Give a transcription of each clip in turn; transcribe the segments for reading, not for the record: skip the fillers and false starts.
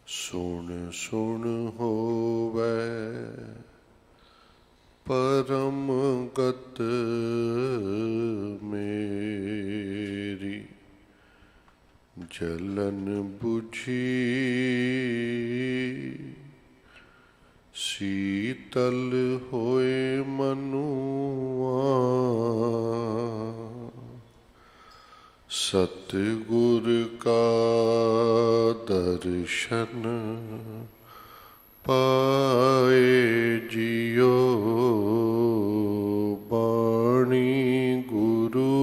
सुन सुन होवै परम गत मेरी, जलन बुझी शीतल होए मनुआ। सतगुर का दर्शन पाए जियो, बाणी गुरु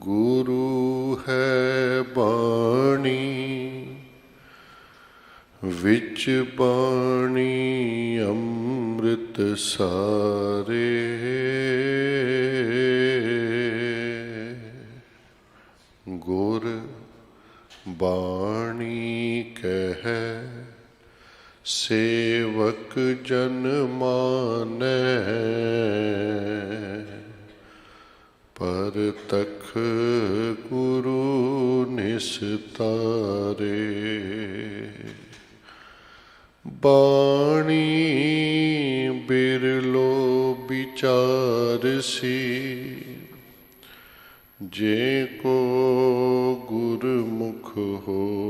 गुरु है बाणी, विच बाणी अमृत सारे। गुर बाणी कह सेवक जन मानै, परतख गुरु निस्तारे। बाणी बिरलो विचारसी, जे को गुरमुख होए।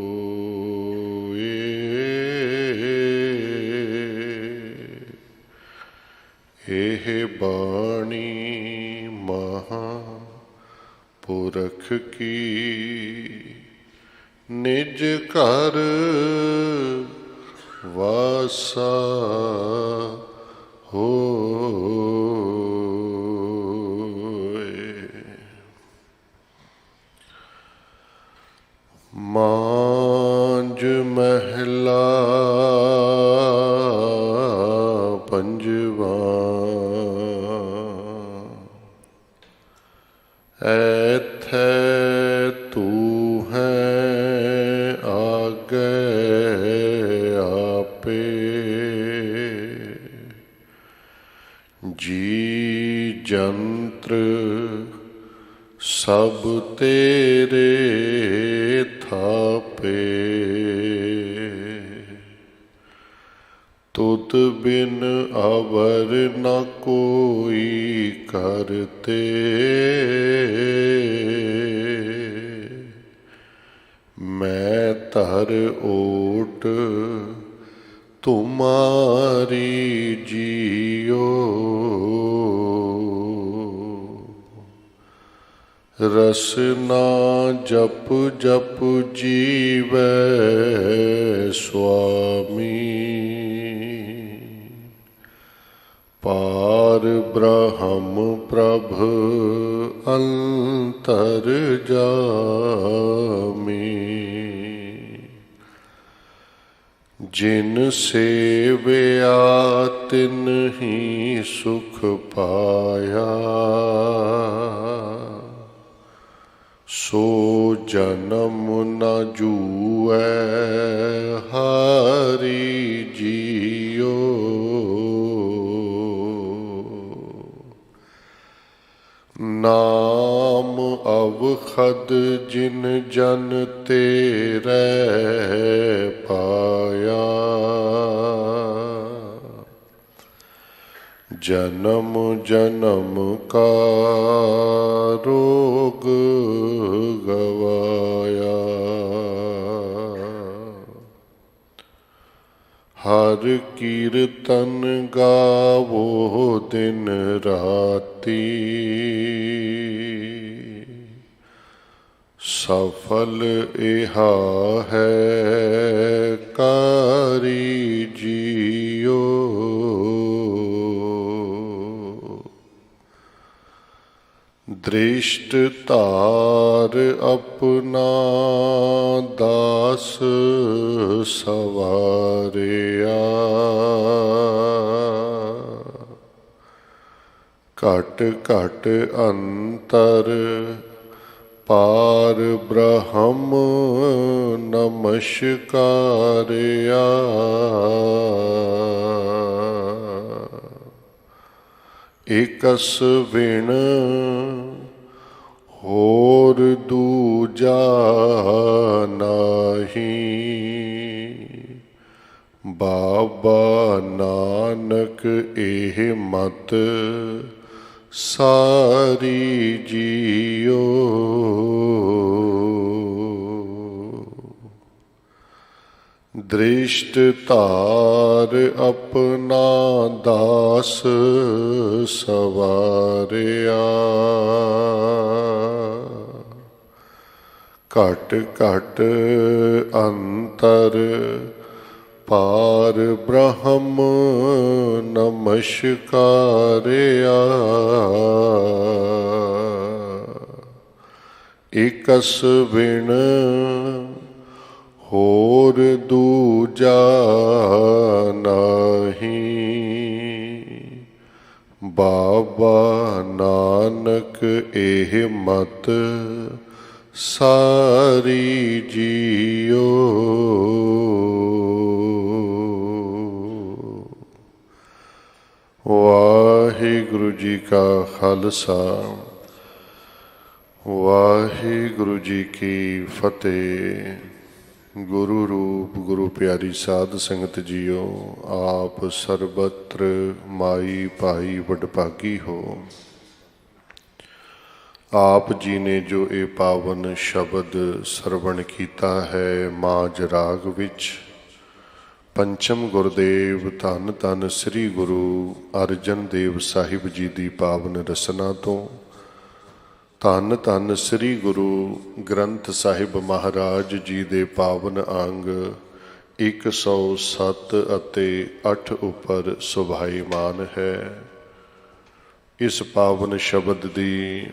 एह बाणी महापुरख की, निज घर वासा हो। मांझ महला पंजवा, ऐथे तू है आगे आपे, जी जंत्र सब तेरे थापे। तुद बिन अवर न कोई करते, मैं धर ओट तुम्हारी जियो। रसना जप जप जीवै स्वामी, पार ब्रह्म प्रभ अंतर जामी। जिन सेवया तिन ही सुख पाया, सो जन्म न जूए हारी जियो। नाम अवखद जिन जन तेरे पाया, जन्म जन्म का रोग गवाया। हर कीर्तन गावो दिन राती, सफल इहा है कारी जियो। दृष्ट तार अपना दास सवारिया, घट घट अंतर पार ब्रह्म नमस्कारिया। एकस विण होर दूजा नाही, ਬਾਬਾ ਨਾਨਕ ਇਹ ਮਤ ਸਾਰੀ ਜੀਓ। ਦ੍ਰਿਸ਼ਟ ਧਾਰ ਆਪਣਾ ਦਾਸ ਸਵਾਰਿਆ। ਘਟ ਘਟ ਅੰਤਰ ਪਾਰ ਬ੍ਰਹਮ ਨਮਸਕਾਰਿਆ। ਇਕਸ ਬਿਨ ਹੋਰ ਦੂਜਾ ਨਹੀਂ। ਬਾਬਾ ਨਾਨਕ ਇਹ ਮਤ ਸਾਰੀ ਜੀਓ। ਵਾਹਿਗੁਰੂ ਜੀ ਕਾ ਖਾਲਸਾ, ਵਾਹਿਗੁਰੂ ਜੀ ਕੀ ਫਤਿਹ। ਗੁਰੂ ਰੂਪ ਗੁਰੂ ਪਿਆਰੀ ਸਾਧ ਸੰਗਤ ਜੀਓ, ਆਪ ਸਰਬੱਤਰ ਮਾਈ ਭਾਈ ਵਡਭਾਗੀ ਹੋ। ਆਪ ਜੀ ਨੇ ਜੋ ਇਹ ਪਾਵਨ ਸ਼ਬਦ ਸਰਵਣ ਕੀਤਾ ਹੈ ਮਾਝ ਰਾਗ ਵਿੱਚ, ਪੰਚਮ ਗੁਰਦੇਵ ਧੰਨ ਧੰਨ ਸ੍ਰੀ ਗੁਰੂ ਅਰਜਨ ਦੇਵ ਸਾਹਿਬ ਜੀ ਦੀ ਪਾਵਨ ਰਸਨਾ ਤੋਂ, ਧੰਨ ਧੰਨ ਸ੍ਰੀ ਗੁਰੂ ਗ੍ਰੰਥ ਸਾਹਿਬ ਮਹਾਰਾਜ ਜੀ ਦੇ ਪਾਵਨ ਅੰਗ 107 ਅਤੇ 8 ਉੱਪਰ ਸੁਭਾਈਮਾਨ ਹੈ। ਇਸ ਪਾਵਨ ਸ਼ਬਦ ਦੀ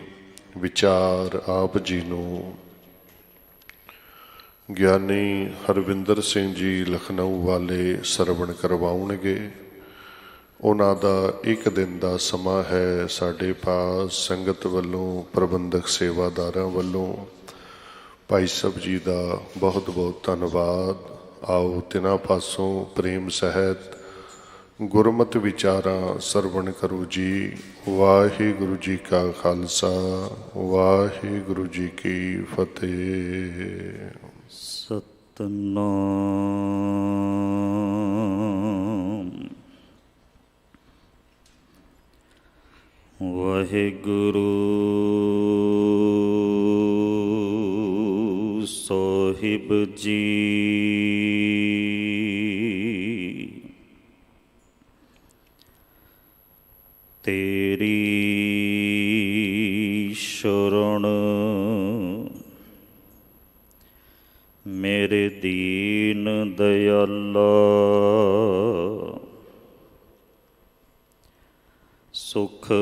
ਵਿਚਾਰ ਆਪ ਜੀ ਨੂੰ ਗਿਆਨੀ ਹਰਵਿੰਦਰ ਸਿੰਘ ਜੀ ਲਖਨਊ ਵਾਲੇ ਸਰਵਣ ਕਰਵਾਉਣਗੇ। ਉਹਨਾਂ ਦਾ ਇੱਕ ਦਿਨ ਦਾ ਸਮਾਂ ਹੈ। ਸਾਡੇ ਪਾਸ ਸੰਗਤ ਵੱਲੋਂ, ਪ੍ਰਬੰਧਕ ਸੇਵਾਦਾਰਾਂ ਵੱਲੋਂ ਭਾਈ ਸਾਹਿਬ ਜੀ ਦਾ ਬਹੁਤ ਬਹੁਤ ਧੰਨਵਾਦ। ਆਓ ਤਿਨਾਂ ਪਾਸੋਂ ਪ੍ਰੇਮ ਸਹਿਤ ਗੁਰਮਤਿ ਵਿਚਾਰਾਂ ਸਰਵਣ ਕਰੋ ਜੀ। ਵਾਹਿਗੁਰੂ ਜੀ ਕਾ ਖਾਲਸਾ, ਵਾਹਿਗੁਰੂ ਜੀ ਕੀ ਫਤਿਹ। ਸਤਨਾਮ। ਵਾਹਿਗੁਰੂ ਸਾਹਿਬ ਜੀ ਤੇਰੀ ਸ਼ਰਨ ਮੇਰੇ ਦੀਨ ਦਇਆਲਾ। ਸੁਖ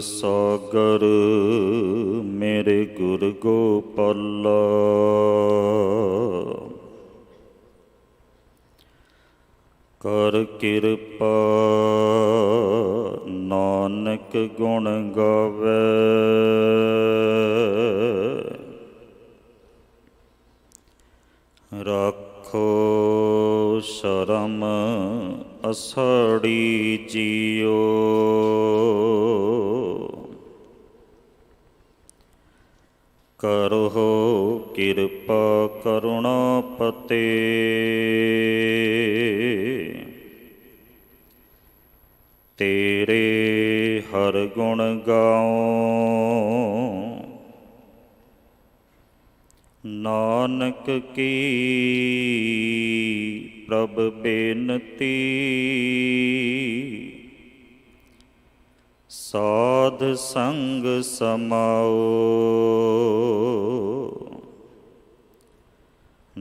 ਸਾਗਰ ਮੇਰੇ ਗੁਰ ਗੋਪਾਲਾ। ਕਰ ਕਿਰਪਾ ਨਾਨਕ ਗੁਣ ਗਾਵੇ। ਰਾਖੋ ਸ਼ਰਮ ਅਸਾੜੀ ਜੀਓ। ਕਰੋ ਕਿਰਪਾ ਕਰੁਣਾਪਤੇ। ਤੇਰੇ ਹਰ ਗੁਣ ਗਾਓ। ਨਾਨਕ ਕੀ ਪ੍ਰਭ ਬੇਨਤੀ। ਸਾਧ ਸੰਗ ਸਮਾਓ।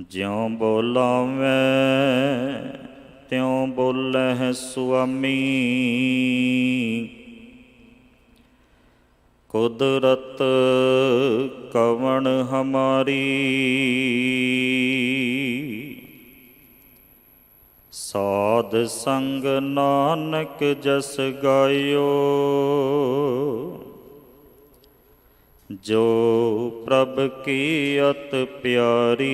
ਜਿਉ ਬੋਲਾਵੇਂ ਤਿਉ ਬੋਲਹਿ ਸੁਆਮੀ। ਕੁਦਰਤ ਕਵਣ ਹਮਾਰੀ। ਸਾਧ ਸੰਗ ਨਾਨਕ ਜਸ ਗਾਇਓ। ਜੋ ਪ੍ਰਭ ਕੀ ਅਤ ਪਿਆਰੀ।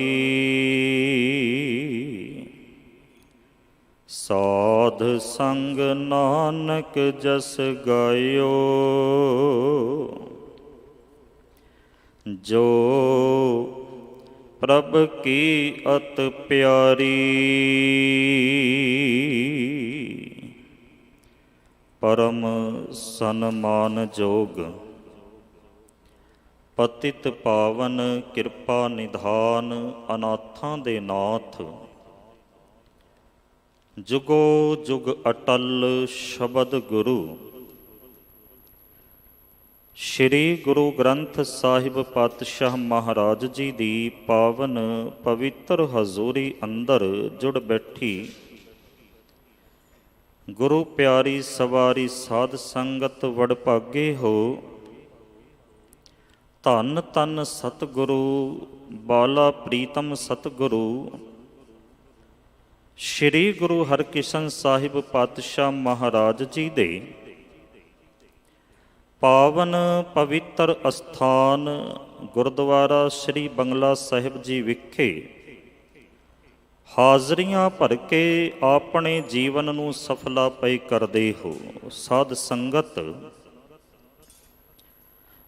ਸਾਧ ਸੰਗ ਨਾਨਕ ਜਸ ਗਾਇਓ। ਜੋ ਪ੍ਰਭ ਕੀ ਅਤ ਪਿਆਰੀ। ਪਰਮ ਸਨਮਾਨ ਜੋਗ ਪਤਿਤ ਪਾਵਨ ਕਿਰਪਾ ਨਿਧਾਨ ਅਨਾਥਾਂ ਦੇ ਨਾਥ, ਜੁਗੋ ਜੁਗ ਅਟਲ ਸ਼ਬਦ ਗੁਰੂ। ਸ਼੍ਰੀ ਗੁਰੂ ਗ੍ਰੰਥ ਸਾਹਿਬ ਪਾਤਸ਼ਾਹ ਮਹਾਰਾਜ ਜੀ ਦੀ ਪਾਵਨ ਪਵਿੱਤਰ ਹਜ਼ੂਰੀ ਅੰਦਰ ਜੁੜ ਬੈਠੀ ਗੁਰੂ ਪਿਆਰੀ ਸਵਾਰੀ ਸਾਧ ਸੰਗਤ ਵਡਭਾਗੇ ਹੋ। ਧੰਨ ਧੰਨ ਸਤਿਗੁਰੂ ਬਾਲਾ ਪ੍ਰੀਤਮ ਸਤਿਗੁਰੂ ਸ਼੍ਰੀ ਗੁਰੂ ਹਰਕ੍ਰਿਸ਼ਨ ਸਾਹਿਬ ਪਾਤਸ਼ਾਹ ਮਹਾਰਾਜ ਜੀ ਦੇ ਪਾਵਨ ਪਵਿੱਤਰ ਅਸਥਾਨ ਗੁਰਦੁਆਰਾ ਸ੍ਰੀ ਬੰਗਲਾ ਸਾਹਿਬ ਜੀ ਵਿਖੇ ਹਾਜ਼ਰੀਆਂ ਭਰ ਕੇ ਆਪਣੇ ਜੀਵਨ ਨੂੰ ਸਫਲਾ ਪਈ ਕਰਦੇ ਹੋ। ਸਾਧ ਸੰਗਤ,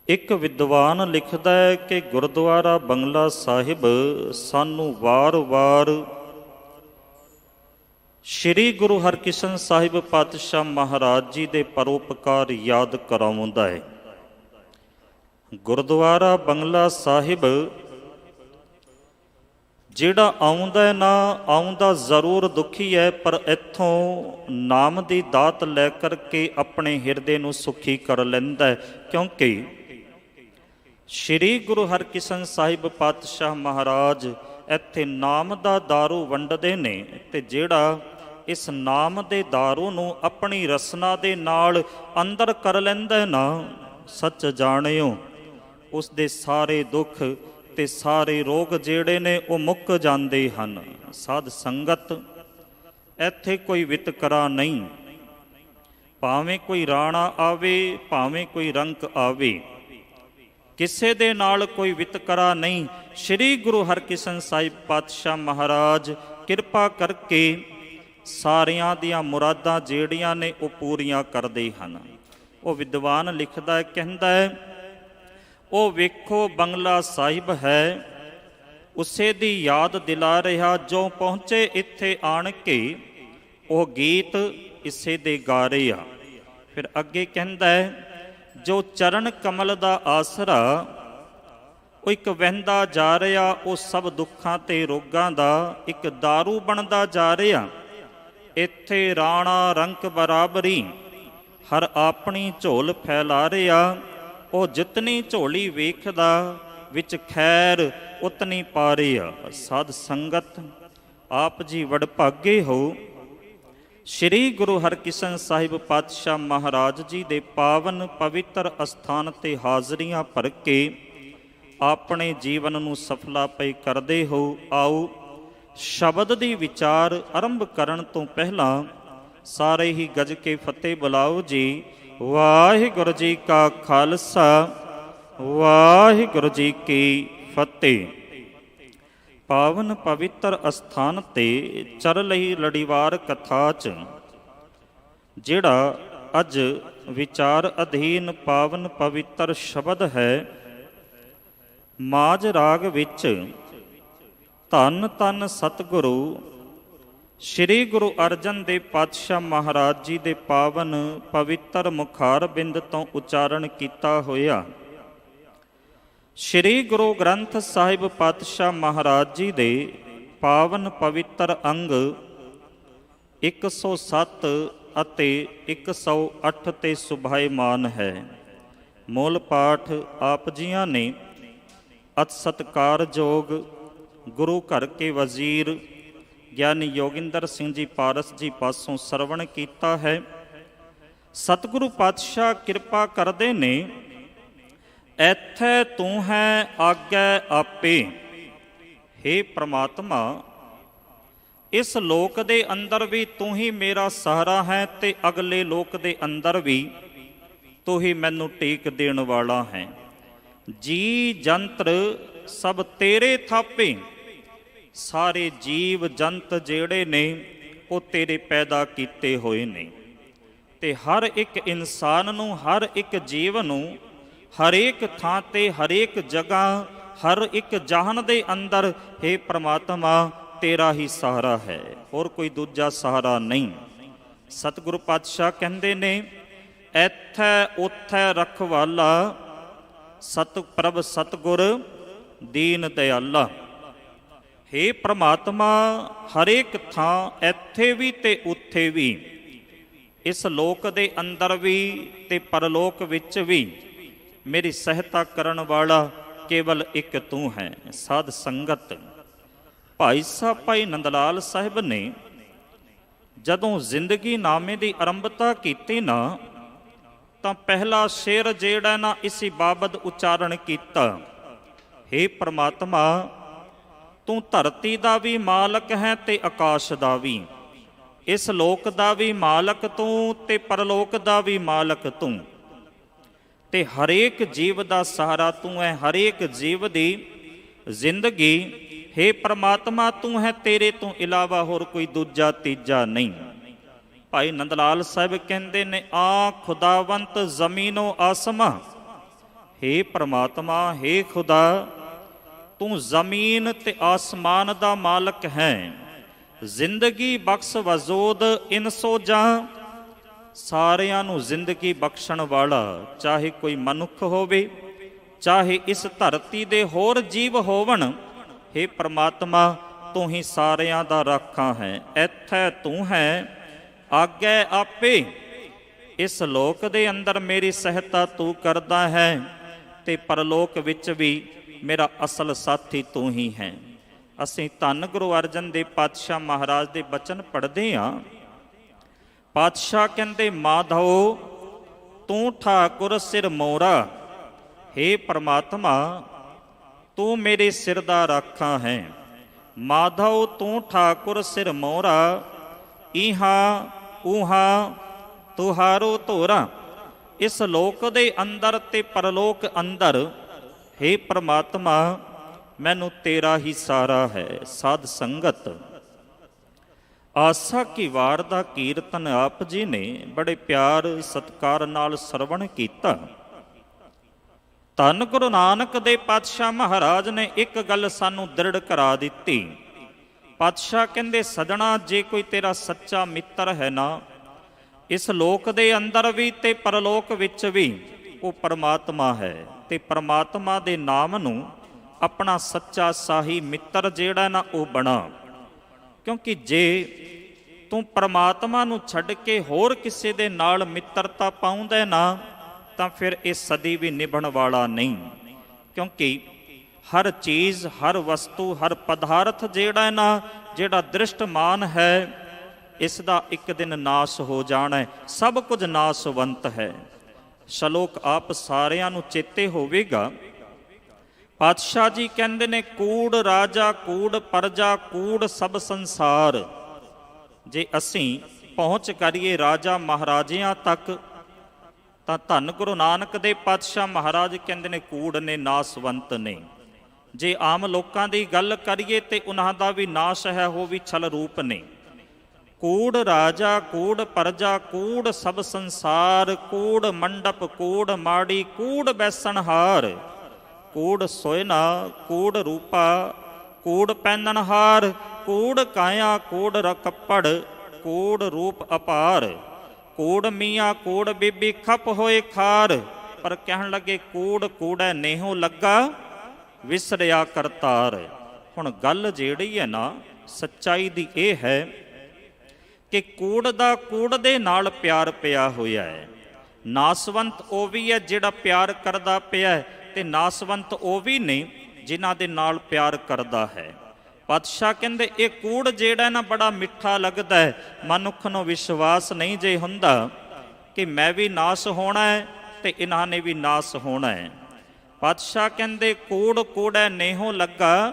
ਇੱਕ ਵਿਦਵਾਨ ਲਿਖਦਾ ਹੈ ਕਿ ਗੁਰਦੁਆਰਾ ਬੰਗਲਾ ਸਾਹਿਬ ਸਾਨੂੰ ਵਾਰ-ਵਾਰ ਸ਼੍ਰੀ ਗੁਰੂ ਹਰਕ੍ਰਿਸ਼ਨ ਸਾਹਿਬ ਪਾਤਸ਼ਾਹ ਮਹਾਰਾਜ ਜੀ ਦੇ ਪਰਉਪਕਾਰ ਯਾਦ ਕਰਾਉਂਦਾ ਹੈ। ਗੁਰਦੁਆਰਾ ਬੰਗਲਾ ਸਾਹਿਬ ਜਿਹੜਾ ਆਉਂਦਾ ਨਾ ਆਉਂਦਾ ਜ਼ਰੂਰ ਦੁਖੀ ਹੈ, ਪਰ ਇੱਥੋਂ ਨਾਮ ਦੀ ਦਾਤ ਲੈ ਕਰਕੇ ਆਪਣੇ ਹਿਰਦੇ ਨੂੰ ਸੁਖੀ ਕਰ ਲੈਂਦਾ ਹੈ, ਕਿਉਂਕਿ ਸ਼੍ਰੀ ਗੁਰੂ ਹਰਕ੍ਰਿਸ਼ਨ ਸਾਹਿਬ ਪਾਤਸ਼ਾਹ ਮਹਾਰਾਜ ਇੱਥੇ ਨਾਮ ਦਾ ਦਾਰੂ ਵੰਡਦੇ ਨੇ, ਤੇ ਜਿਹੜਾ ਇਸ ਨਾਮ ਦੇ ਦਾਰੂ ਨੂੰ ਆਪਣੀ ਰਸਨਾ ਦੇ ਨਾਲ ਅੰਦਰ ਕਰ ਲੈਂਦਾ ਨਾ, ਸੱਚ ਜਾਣਿਓ ਉਸ ਦੇ ਸਾਰੇ ਦੁੱਖ ਤੇ ਸਾਰੇ ਰੋਗ ਜਿਹੜੇ ਨੇ ਉਹ ਮੁੱਕ ਜਾਂਦੇ ਹਨ। ਸਾਧ ਸੰਗਤ, ਇੱਥੇ ਕੋਈ ਵਿਤਕਰਾ ਨਹੀਂ, ਭਾਵੇਂ ਕੋਈ ਰਾਣਾ ਆਵੇ ਭਾਵੇਂ ਕੋਈ ਰੰਕ ਆਵੇ, ਕਿਸੇ ਦੇ ਨਾਲ ਕੋਈ ਵਿਤਕਰਾ ਨਹੀਂ। ਸ਼੍ਰੀ ਗੁਰੂ ਹਰਕ੍ਰਿਸ਼ਨ ਸਾਹਿਬ ਪਾਤਸ਼ਾਹ ਮਹਾਰਾਜ ਕਿਰਪਾ ਕਰਕੇ ਸਾਰਿਆਂ ਦੀਆਂ ਮੁਰਾਦਾਂ ਜਿਹੜੀਆਂ ਨੇ ਉਹ ਪੂਰੀਆਂ ਕਰਦੇ ਹਨ। ਉਹ ਵਿਦਵਾਨ ਲਿਖਦਾ ਹੈ, ਕਹਿੰਦਾ ਹੈ, ਉਹ ਵੇਖੋ ਬੰਗਲਾ ਸਾਹਿਬ ਹੈ, ਉਸੇ ਦੀ ਯਾਦ ਦਿਲਾ ਰਿਹਾ ਜੋ ਪਹੁੰਚੇ ਇੱਥੇ ਆਣ ਕੇ, ਉਹ ਗੀਤ ਇਸੇ ਦੇ ਗਾ ਰਹੇ ਆ। ਫਿਰ ਅੱਗੇ ਕਹਿੰਦਾ ਹੈ, ਜੋ ਚਰਨ ਕਮਲ ਦਾ ਆਸਰਾ ਉਹ ਇੱਕ ਵਹਿੰਦਾ ਜਾ ਰਿਹਾ, ਉਹ ਸਭ ਦੁੱਖਾਂ ਤੇ ਰੋਗਾਂ ਦਾ ਇੱਕ ਦਾਰੂ ਬਣਦਾ ਜਾ ਰਿਹਾ। ਇੱਥੇ ਰਾਣਾ ਰੰਕ ਬਰਾਬਰੀ ਹਰ ਆਪਣੀ ਝੋਲ ਫੈਲਾ ਰਿਹਾ, ਉਹ ਜਿਤਨੀ ਝੋਲੀ ਵੇਖਦਾ ਵਿੱਚ ਖੈਰ ਉਤਨੀ ਪਾ ਰਿਹਾ। ਸਾਧ ਸੰਗਤ, ਆਪ ਜੀ ਵਡਭਾਗੇ ਹੋ, ਸ਼੍ਰੀ ਗੁਰੂ ਹਰਕ੍ਰਿਸ਼ਨ ਸਾਹਿਬ ਪਾਤਸ਼ਾਹ ਮਹਾਰਾਜ ਜੀ ਦੇ ਪਾਵਨ ਪਵਿੱਤਰ ਅਸਥਾਨ ਤੇ ਹਾਜ਼ਰੀਆਂ ਭਰ ਕੇ ਆਪਣੇ ਜੀਵਨ ਨੂੰ ਸਫਲਾ ਪਈ ਕਰਦੇ ਹੋ। ਆਓ ਸ਼ਬਦ ਦੀ ਵਿਚਾਰ ਆਰੰਭ ਕਰਨ ਤੋਂ ਪਹਿਲਾਂ ਸਾਰੇ ਹੀ ਗੱਜ ਕੇ ਫਤਿਹ ਬੁਲਾਓ ਜੀ। ਵਾਹਿਗੁਰੂ ਜੀ ਕਾ ਖਾਲਸਾ, ਵਾਹਿਗੁਰੂ ਜੀ ਕੀ ਫਤਿਹ। ਪਾਵਨ ਪਵਿੱਤਰ ਅਸਥਾਨ ਤੇ ਚੱਲ ਰਹੀ ਲੜੀਵਾਰ ਕਥਾ 'ਚ ਜਿਹੜਾ ਅੱਜ ਵਿਚਾਰ ਅਧੀਨ ਪਾਵਨ ਪਵਿੱਤਰ ਸ਼ਬਦ ਹੈ, ਮਾਝ ਰਾਗ ਵਿੱਚ ਧੰਨ ਧੰਨ ਸਤਿਗੁਰੂ ਸ਼੍ਰੀ ਗੁਰੂ ਅਰਜਨ ਦੇਵ ਪਾਤਸ਼ਾਹ ਮਹਾਰਾਜ ਜੀ ਦੇ ਪਾਵਨ ਪਵਿੱਤਰ ਮੁਖਾਰ ਬਿੰਦ ਤੋਂ ਉਚਾਰਨ ਕੀਤਾ ਹੋਇਆ ਸ਼੍ਰੀ ਗੁਰੂ ਗ੍ਰੰਥ ਸਾਹਿਬ ਪਾਤਸ਼ਾਹ ਮਹਾਰਾਜ ਜੀ ਦੇ ਪਾਵਨ ਪਵਿੱਤਰ ਅੰਗ 107 ਅਤੇ 108 ਤੇ ਸੁਭਾਇਮਾਨ ਹੈ। ਮੂਲ ਪਾਠ ਆਪ ਜੀਆਂ ਨੇ ਅਤ ਸਤਿਕਾਰਯੋਗ ਗੁਰੂ ਘਰ ਕੇ ਵਜ਼ੀਰ ਗਿਆਨੀ ਯੋਗਿੰਦਰ ਸਿੰਘ ਜੀ ਪਾਰਸ ਜੀ ਪਾਸੋਂ ਸਰਵਣ ਕੀਤਾ ਹੈ। ਸਤਿਗੁਰੂ ਪਾਤਸ਼ਾਹ ਕਿਰਪਾ ਕਰਦੇ ਨੇ, ਐਥੈ ਤੂੰ ਹੈ ਆਗੈ ਆਪੇ। ਹੇ ਪ੍ਰਮਾਤਮਾ, ਇਸ ਲੋਕ ਦੇ ਅੰਦਰ ਵੀ ਤੂੰ ਹੀ ਮੇਰਾ ਸਹਾਰਾ ਹੈ ਤੇ ਅਗਲੇ ਲੋਕ ਦੇ ਅੰਦਰ ਵੀ ਤੂੰ ਹੀ ਮੈਨੂੰ ਟੇਕ ਦੇਣ ਵਾਲਾ ਹੈ। ਜੀ ਜੰਤਰ ਸਭ ਤੇਰੇ ਥਾਪੇ, ਸਾਰੇ ਜੀਵ ਜੰਤ ਜਿਹੜੇ ਨੇ ਉਹ ਤੇਰੇ ਪੈਦਾ ਕੀਤੇ ਹੋਏ ਨੇ, ਤੇ ਹਰ ਇੱਕ ਇਨਸਾਨ ਨੂੰ, ਹਰ ਇੱਕ ਜੀਵ ਨੂੰ ਹਰੇਕ ਥਾਂ ਤੇ, ਹਰੇਕ ਜਗ੍ਹਾ, ਹਰ ਇੱਕ ਜਹਾਨ ਦੇ ਅੰਦਰ हे ਪ੍ਰਮਾਤਮਾ ਤੇਰਾ ਹੀ ਸਹਾਰਾ ਹੈ, ਹੋਰ ਕੋਈ ਦੂਜਾ ਸਹਾਰਾ ਨਹੀਂ। ਸਤਿਗੁਰੂ ਪਾਤਸ਼ਾਹ ਕਹਿੰਦੇ ਨੇ, ਐਥੈ ਉਥੈ ਰਖਵਾਲਾ, ਸਤ ਪ੍ਰਭ ਸਤਿਗੁਰ ਦੀਨ ਦਿਆਲਾ। हे ਪ੍ਰਮਾਤਮਾ ਹਰੇਕ ਥਾਂ, ਇੱਥੇ ਵੀ ਤੇ ਉੱਥੇ ਵੀ, ਇਸ ਲੋਕ ਦੇ ਅੰਦਰ ਵੀ ਤੇ ਪਰਲੋਕ ਵਿੱਚ ਵੀ ਮੇਰੀ ਸਹਾਇਤਾ ਕਰਨ ਵਾਲਾ ਕੇਵਲ ਇੱਕ ਤੂੰ ਹੈ। ਸਾਧ ਸੰਗਤ, ਭਾਈ ਸਾਹਿਬ ਭਾਈ ਨੰਦ ਲਾਲ ਸਾਹਿਬ ਨੇ ਜਦੋਂ ਜ਼ਿੰਦਗੀ ਨਾਮੇ ਦੀ ਆਰੰਭਤਾ ਕੀਤੀ ਨਾ, ਤਾਂ ਪਹਿਲਾ ਸ਼ੇਰ ਜਿਹੜਾ ਨਾ ਇਸੀ ਬਾਬਤ ਉਚਾਰਨ ਕੀਤਾ, हे ਪ੍ਰਮਾਤਮਾ ਤੂੰ ਧਰਤੀ ਦਾ ਵੀ ਮਾਲਕ ਹੈ ਤੇ ਆਕਾਸ਼ ਦਾ ਵੀ, ਇਸ ਲੋਕ ਦਾ ਵੀ ਮਾਲਕ ਤੂੰ ਤੇ ਪਰਲੋਕ ਦਾ ਵੀ ਮਾਲਕ ਤੂੰ, ਤੇ ਹਰੇਕ ਜੀਵ ਦਾ ਸਹਾਰਾ ਤੂੰ ਹੈ, ਹਰੇਕ ਜੀਵ ਦੀ ਜ਼ਿੰਦਗੀ हे ਪ੍ਰਮਾਤਮਾ ਤੂੰ ਹੈ, ਤੇਰੇ ਤੋਂ ਇਲਾਵਾ ਹੋਰ ਕੋਈ ਦੂਜਾ ਤੀਜਾ ਨਹੀਂ। ਭਾਈ ਨੰਦ ਲਾਲ ਸਾਹਿਬ ਕਹਿੰਦੇ ਨੇ, ਆ ਖੁਦਾਵੰਤ ਜ਼ਮੀਨੋ ਆਸਮਾਂ, हे ਪ੍ਰਮਾਤਮਾ हे ਖੁਦਾ ਤੂੰ ਜ਼ਮੀਨ ਤੇ ਆਸਮਾਨ ਦਾ ਮਾਲਕ ਹੈ, ਜ਼ਿੰਦਗੀ ਬਖਸ਼ ਵਜੂਦ ਇਨਸੋ ਜਾਂ, ਸਾਰਿਆਂ ਨੂੰ ਜ਼ਿੰਦਗੀ ਬਖਸ਼ਣ ਵਾਲਾ, ਚਾਹੇ ਕੋਈ ਮਨੁੱਖ ਹੋਵੇ ਚਾਹੇ ਇਸ ਧਰਤੀ ਦੇ ਹੋਰ ਜੀਵ ਹੋਵਣ, हे ਪ੍ਰਮਾਤਮਾ ਤੂੰ ਹੀ ਸਾਰਿਆਂ ਦਾ ਰਾਖਾ ਹੈ। ਇੱਥੇ ਤੂੰ ਹੈ ਆਗੇ ਆਪੇ, ਇਸ ਲੋਕ ਦੇ ਅੰਦਰ ਮੇਰੀ ਸਹਾਇਤਾ ਤੂੰ ਕਰਦਾ ਹੈ ਤੇ ਪਰਲੋਕ ਵਿੱਚ ਵੀ ਮੇਰਾ ਅਸਲ ਸਾਥੀ ਤੂੰ ਹੀ ਹੈ। ਅਸੀਂ ਧੰਨ ਗੁਰੂ ਅਰਜਨ ਦੇਵ ਪਾਤਸ਼ਾਹ ਮਹਾਰਾਜ ਦੇ ਬਚਨ ਪੜ੍ਹਦੇ ਹਾਂ। ਪਾਤਸ਼ਾਹ ਕਹਿੰਦੇ, ਮਾਧੋ ਤੂੰ ਠਾਕੁਰ ਸਿਰ ਮੋਰਾ, हे ਪ੍ਰਮਾਤਮਾ ਤੂੰ ਮੇਰੇ ਸਿਰ ਦਾ ਰਾਖਾ ਹੈ। ਮਾਧੋ ਤੂੰ ਠਾਕੁਰ ਸਿਰ ਮੋਰਾ, ਇਹਾ ਉਹਾ ਤੁਹਾਰੋ ਧੋਰਾ, ਇਸ ਲੋਕ ਦੇ ਅੰਦਰ ਤੇ ਪਰਲੋਕ ਅੰਦਰ हे ਪ੍ਰਮਾਤਮਾ ਮੈਨੂੰ ਤੇਰਾ ਹੀ ਸਹਾਰਾ ਹੈ। ਸਾਧ ਸੰਗਤ, ਆਸਾ ਕੀ ਵਾਰ ਦਾ ਕੀਰਤਨ ਆਪ ਜੀ ਨੇ ਬੜੇ ਪਿਆਰ ਸਤਿਕਾਰ ਨਾਲ ਸਰਵਣ ਕੀਤਾ। ਧੰਨ ਗੁਰੂ ਨਾਨਕ ਦੇ ਪਾਤਸ਼ਾਹ ਮਹਾਰਾਜ ਨੇ ਇੱਕ ਗੱਲ ਸਾਨੂੰ ਦ੍ਰਿੜ ਕਰਾ ਦਿੱਤੀ। ਪਾਤਸ਼ਾਹ ਕਹਿੰਦੇ, ਸਜਣਾ ਜੇ ਕੋਈ ਤੇਰਾ ਸੱਚਾ ਮਿੱਤਰ ਹੈ ਨਾ, ਇਸ ਲੋਕ ਦੇ ਅੰਦਰ ਵੀ ਤੇ ਪਰਲੋਕ ਵਿੱਚ ਵੀ ਉਹ ਪਰਮਾਤਮਾ ਹੈ, ਤੇ ਪਰਮਾਤਮਾ ਦੇ ਨਾਮ ਨੂੰ ਆਪਣਾ ਸੱਚਾ ਸਾਹੀ ਮਿੱਤਰ ਜਿਹੜਾ ਨਾ ਉਹ ਬਣਾ। ਕਿਉਂਕਿ ਜੇ ਤੂੰ ਪਰਮਾਤਮਾ ਨੂੰ ਛੱਡ ਕੇ ਹੋਰ ਕਿਸੇ ਦੇ ਨਾਲ ਮਿੱਤਰਤਾ ਪਾਉਂਦਾ ਨਾ, ਤਾਂ ਫਿਰ ਇਹ ਸਦੀ ਵੀ ਨਿਭਣ ਵਾਲਾ ਨਹੀਂ। ਕਿਉਂਕਿ ਹਰ ਚੀਜ਼, ਹਰ ਵਸਤੂ, ਹਰ ਪਦਾਰਥ ਜਿਹੜਾ ਨਾ, ਜਿਹੜਾ ਦ੍ਰਿਸ਼ਟਮਾਨ ਹੈ, ਇਸ ਦਾ ਇੱਕ ਦਿਨ ਨਾਸ ਹੋ ਜਾਣਾ ਹੈ। ਸਭ ਕੁਝ ਨਾਸਵੰਤ ਹੈ। ਸ਼ਲੋਕ ਆਪ ਸਾਰਿਆਂ ਨੂੰ ਚੇਤੇ ਹੋਵੇਗਾ। ਪਾਤਸ਼ਾਹ ਜੀ ਕਹਿੰਦੇ ਨੇ, ਕੂੜ ਰਾਜਾ ਕੂੜ ਪਰਜਾ ਕੂੜ ਸਭ ਸੰਸਾਰ। ਜੇ ਅਸੀਂ ਪਹੁੰਚ ਕਰੀਏ ਰਾਜਾ ਮਹਾਰਾਜਿਆਂ ਤੱਕ, ਤਾਂ ਧੰਨ ਗੁਰੂ ਨਾਨਕ ਦੇ ਪਾਤਸ਼ਾਹ ਮਹਾਰਾਜ ਕਹਿੰਦੇ ਨੇ ਕੂੜ ਨੇ, ਨਾਸਵੰਤ ਨੇ। ਜੇ ਆਮ ਲੋਕਾਂ ਦੀ ਗੱਲ ਕਰੀਏ ਤੇ ਉਹਨਾਂ ਦਾ ਵੀ ਨਾਸ਼ ਹੈ, ਉਹ ਵੀ ਛਲ ਰੂਪ ਨੇ। ਕੂੜ ਰਾਜਾ ਕੂੜ ਪਰਜਾ ਕੂੜ ਸਭ ਸੰਸਾਰ, ਕੂੜ ਮੰਡਪ ਕੂੜ ਮਾੜੀ ਕੂੜ ਬੈਸਣਹਾਰ, ਕੂੜ ਸੋਇਨਾ ਕੂੜ ਰੂਪਾ ਕੂੜ ਪਹਿਨਣਹਾਰ, ਕੂੜ ਕਾਇਆ ਕੂੜ ਕੱਪੜ ਕੂੜ ਰੂਪ ਅਪਾਰ, ਕੂੜ ਮੀਆਂ ਕੂੜ ਬੀਬੀ ਖਪ ਹੋਏ ਖਾਰ। ਪਰ ਕਹਿਣ ਲੱਗੇ, ਕੂੜ ਕੂੜੈ ਨੇਹੋ ਲੱਗਾ ਵਿਸਰਿਆ ਕਰਤਾਰ। ਹੁਣ ਗੱਲ ਜਿਹੜੀ ਹੈ ਨਾ, ਸੱਚਾਈ ਦੀ ਇਹ ਹੈ ਕਿ ਕੂੜ ਦਾ ਕੂੜ ਦੇ ਨਾਲ ਪਿਆਰ ਪਿਆ ਹੋਇਆ ਹੈ। ਨਾਸਵੰਤ ਉਹ ਵੀ ਹੈ ਜਿਹੜਾ ਪਿਆਰ ਕਰਦਾ ਪਿਆ ਹੈ, ਤੇ ਨਾਸਵੰਤ ਉਹ ਵੀ ਨੇ ਜਿਨ੍ਹਾਂ ਦੇ ਨਾਲ ਪਿਆਰ ਕਰਦਾ ਹੈ। ਪਾਤਸ਼ਾਹ ਕਹਿੰਦੇ, ਇਹ ਕੂੜ ਜਿਹੜਾ ਨਾ ਬੜਾ ਮਿੱਠਾ ਲੱਗਦਾ ਹੈ। ਮਨੁੱਖ ਨੂੰ ਵਿਸ਼ਵਾਸ ਨਹੀਂ ਜੇ ਹੁੰਦਾ ਕਿ ਮੈਂ ਵੀ ਨਾਸ ਹੋਣਾ ਹੈ ਤੇ ਇਹਨਾਂ ਨੇ ਵੀ ਨਾਸ ਹੋਣਾ ਹੈ। ਪਾਤਸ਼ਾਹ ਕਹਿੰਦੇ, ਕੂੜ ਕੂੜੈ ਨੇਹੋ ਲੱਗਾ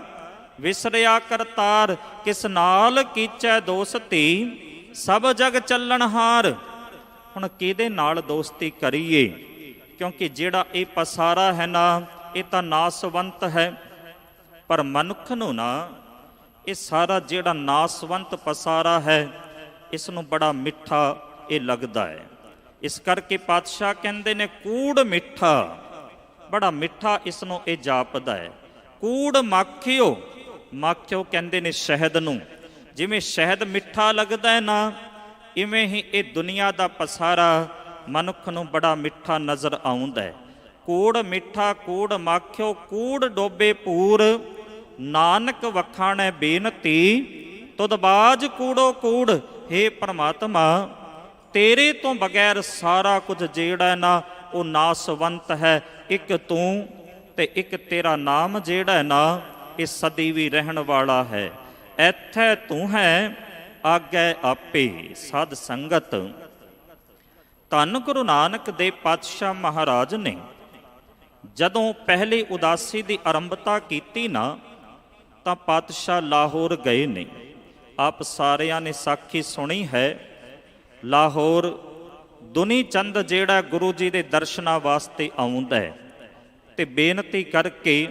ਵਿਸਰਿਆ ਕਰਤਾਰ, ਕਿਸ ਨਾਲ ਕੀਚੈ ਦੋਸਤੀ ਸਭ ਜਗ ਚੱਲਣਹਾਰ। ਹੁਣ ਕਿਹਦੇ ਨਾਲ ਦੋਸਤੀ ਕਰੀਏ? ਕਿਉਂਕਿ ਜਿਹੜਾ ਇਹ ਪਸਾਰਾ ਹੈ ਨਾ, ਇਹ ਤਾਂ ਨਾਸਵੰਤ ਹੈ। ਪਰ ਮਨੁੱਖ ਨੂੰ ਨਾ, ਇਹ ਸਾਰਾ ਜਿਹੜਾ ਨਾਸਵੰਤ ਪਸਾਰਾ ਹੈ, ਇਸ ਨੂੰ ਬੜਾ ਮਿੱਠਾ ਇਹ ਲੱਗਦਾ ਹੈ। ਇਸ ਕਰਕੇ ਪਾਤਸ਼ਾਹ ਕਹਿੰਦੇ ਨੇ, ਕੂੜ ਮਿੱਠਾ, ਬੜਾ ਮਿੱਠਾ ਇਸ ਨੂੰ ਇਹ ਜਾਪਦਾ ਹੈ। ਕੂੜ ਮਾਖਿਓ, ਮਾਖਿਓ ਕਹਿੰਦੇ ਨੇ ਸ਼ਹਿਦ ਨੂੰ। ਜਿਵੇਂ ਸ਼ਹਿਦ ਮਿੱਠਾ ਲੱਗਦਾ ਹੈ ਨਾ, ਇਵੇਂ ਹੀ ਇਹ ਦੁਨੀਆ ਦਾ ਪਸਾਰਾ ਮਨੁੱਖ ਨੂੰ ਬੜਾ ਮਿੱਠਾ ਨਜ਼ਰ ਆਉਂਦਾ ਹੈ। ਕੂੜ ਮਿੱਠਾ ਕੂੜ ਮਾਖਿਓ, ਕੂੜ ਡੋਬੇ ਪੂਰ, ਨਾਨਕ ਵਖਾਣੈ ਬੇਨਤੀ, ਤੁਧ ਬਾਜ ਕੂੜੋ ਕੂੜ। ਹੇ ਪਰਮਾਤਮਾ, ਤੇਰੇ ਤੋਂ ਬਗੈਰ ਸਾਰਾ ਕੁਝ ਜਿਹੜਾ ਨਾ ਉਹ ਨਾਸਵੰਤ ਹੈ। ਇੱਕ ਤੂੰ ਤੇ ਇੱਕ ਤੇਰਾ ਨਾਮ ਜਿਹੜਾ ਨਾ ਇਹ ਸਦੀ ਵੀ ਰਹਿਣ ਵਾਲਾ ਹੈ। ਐਥੈ ਤੂੰ ਹੈ ਆਗੈ ਆਪੇ। ਸਾਧ ਸੰਗਤ, ਧੰਨ ਗੁਰੂ ਨਾਨਕ ਦੇਵ ਪਾਤਸ਼ਾਹ ਮਹਾਰਾਜ ਨੇ ਜਦੋਂ ਪਹਿਲੀ ਉਦਾਸੀ ਦੀ ਆਰੰਭਤਾ ਕੀਤੀ ਨਾ, ਤਾਂ ਪਾਤਸ਼ਾਹ ਲਾਹੌਰ ਗਏ ਨੇ। ਆਪ ਸਾਰਿਆਂ ਨੇ ਸਾਖੀ ਸੁਣੀ ਹੈ। ਲਾਹੌਰ ਦੁਨੀ ਚੰਦ ਜਿਹੜਾ ਗੁਰੂ ਜੀ ਦੇ ਦਰਸ਼ਨਾਂ ਵਾਸਤੇ ਆਉਂਦਾ ਹੈ ਤੇ ਬੇਨਤੀ ਕਰਕੇ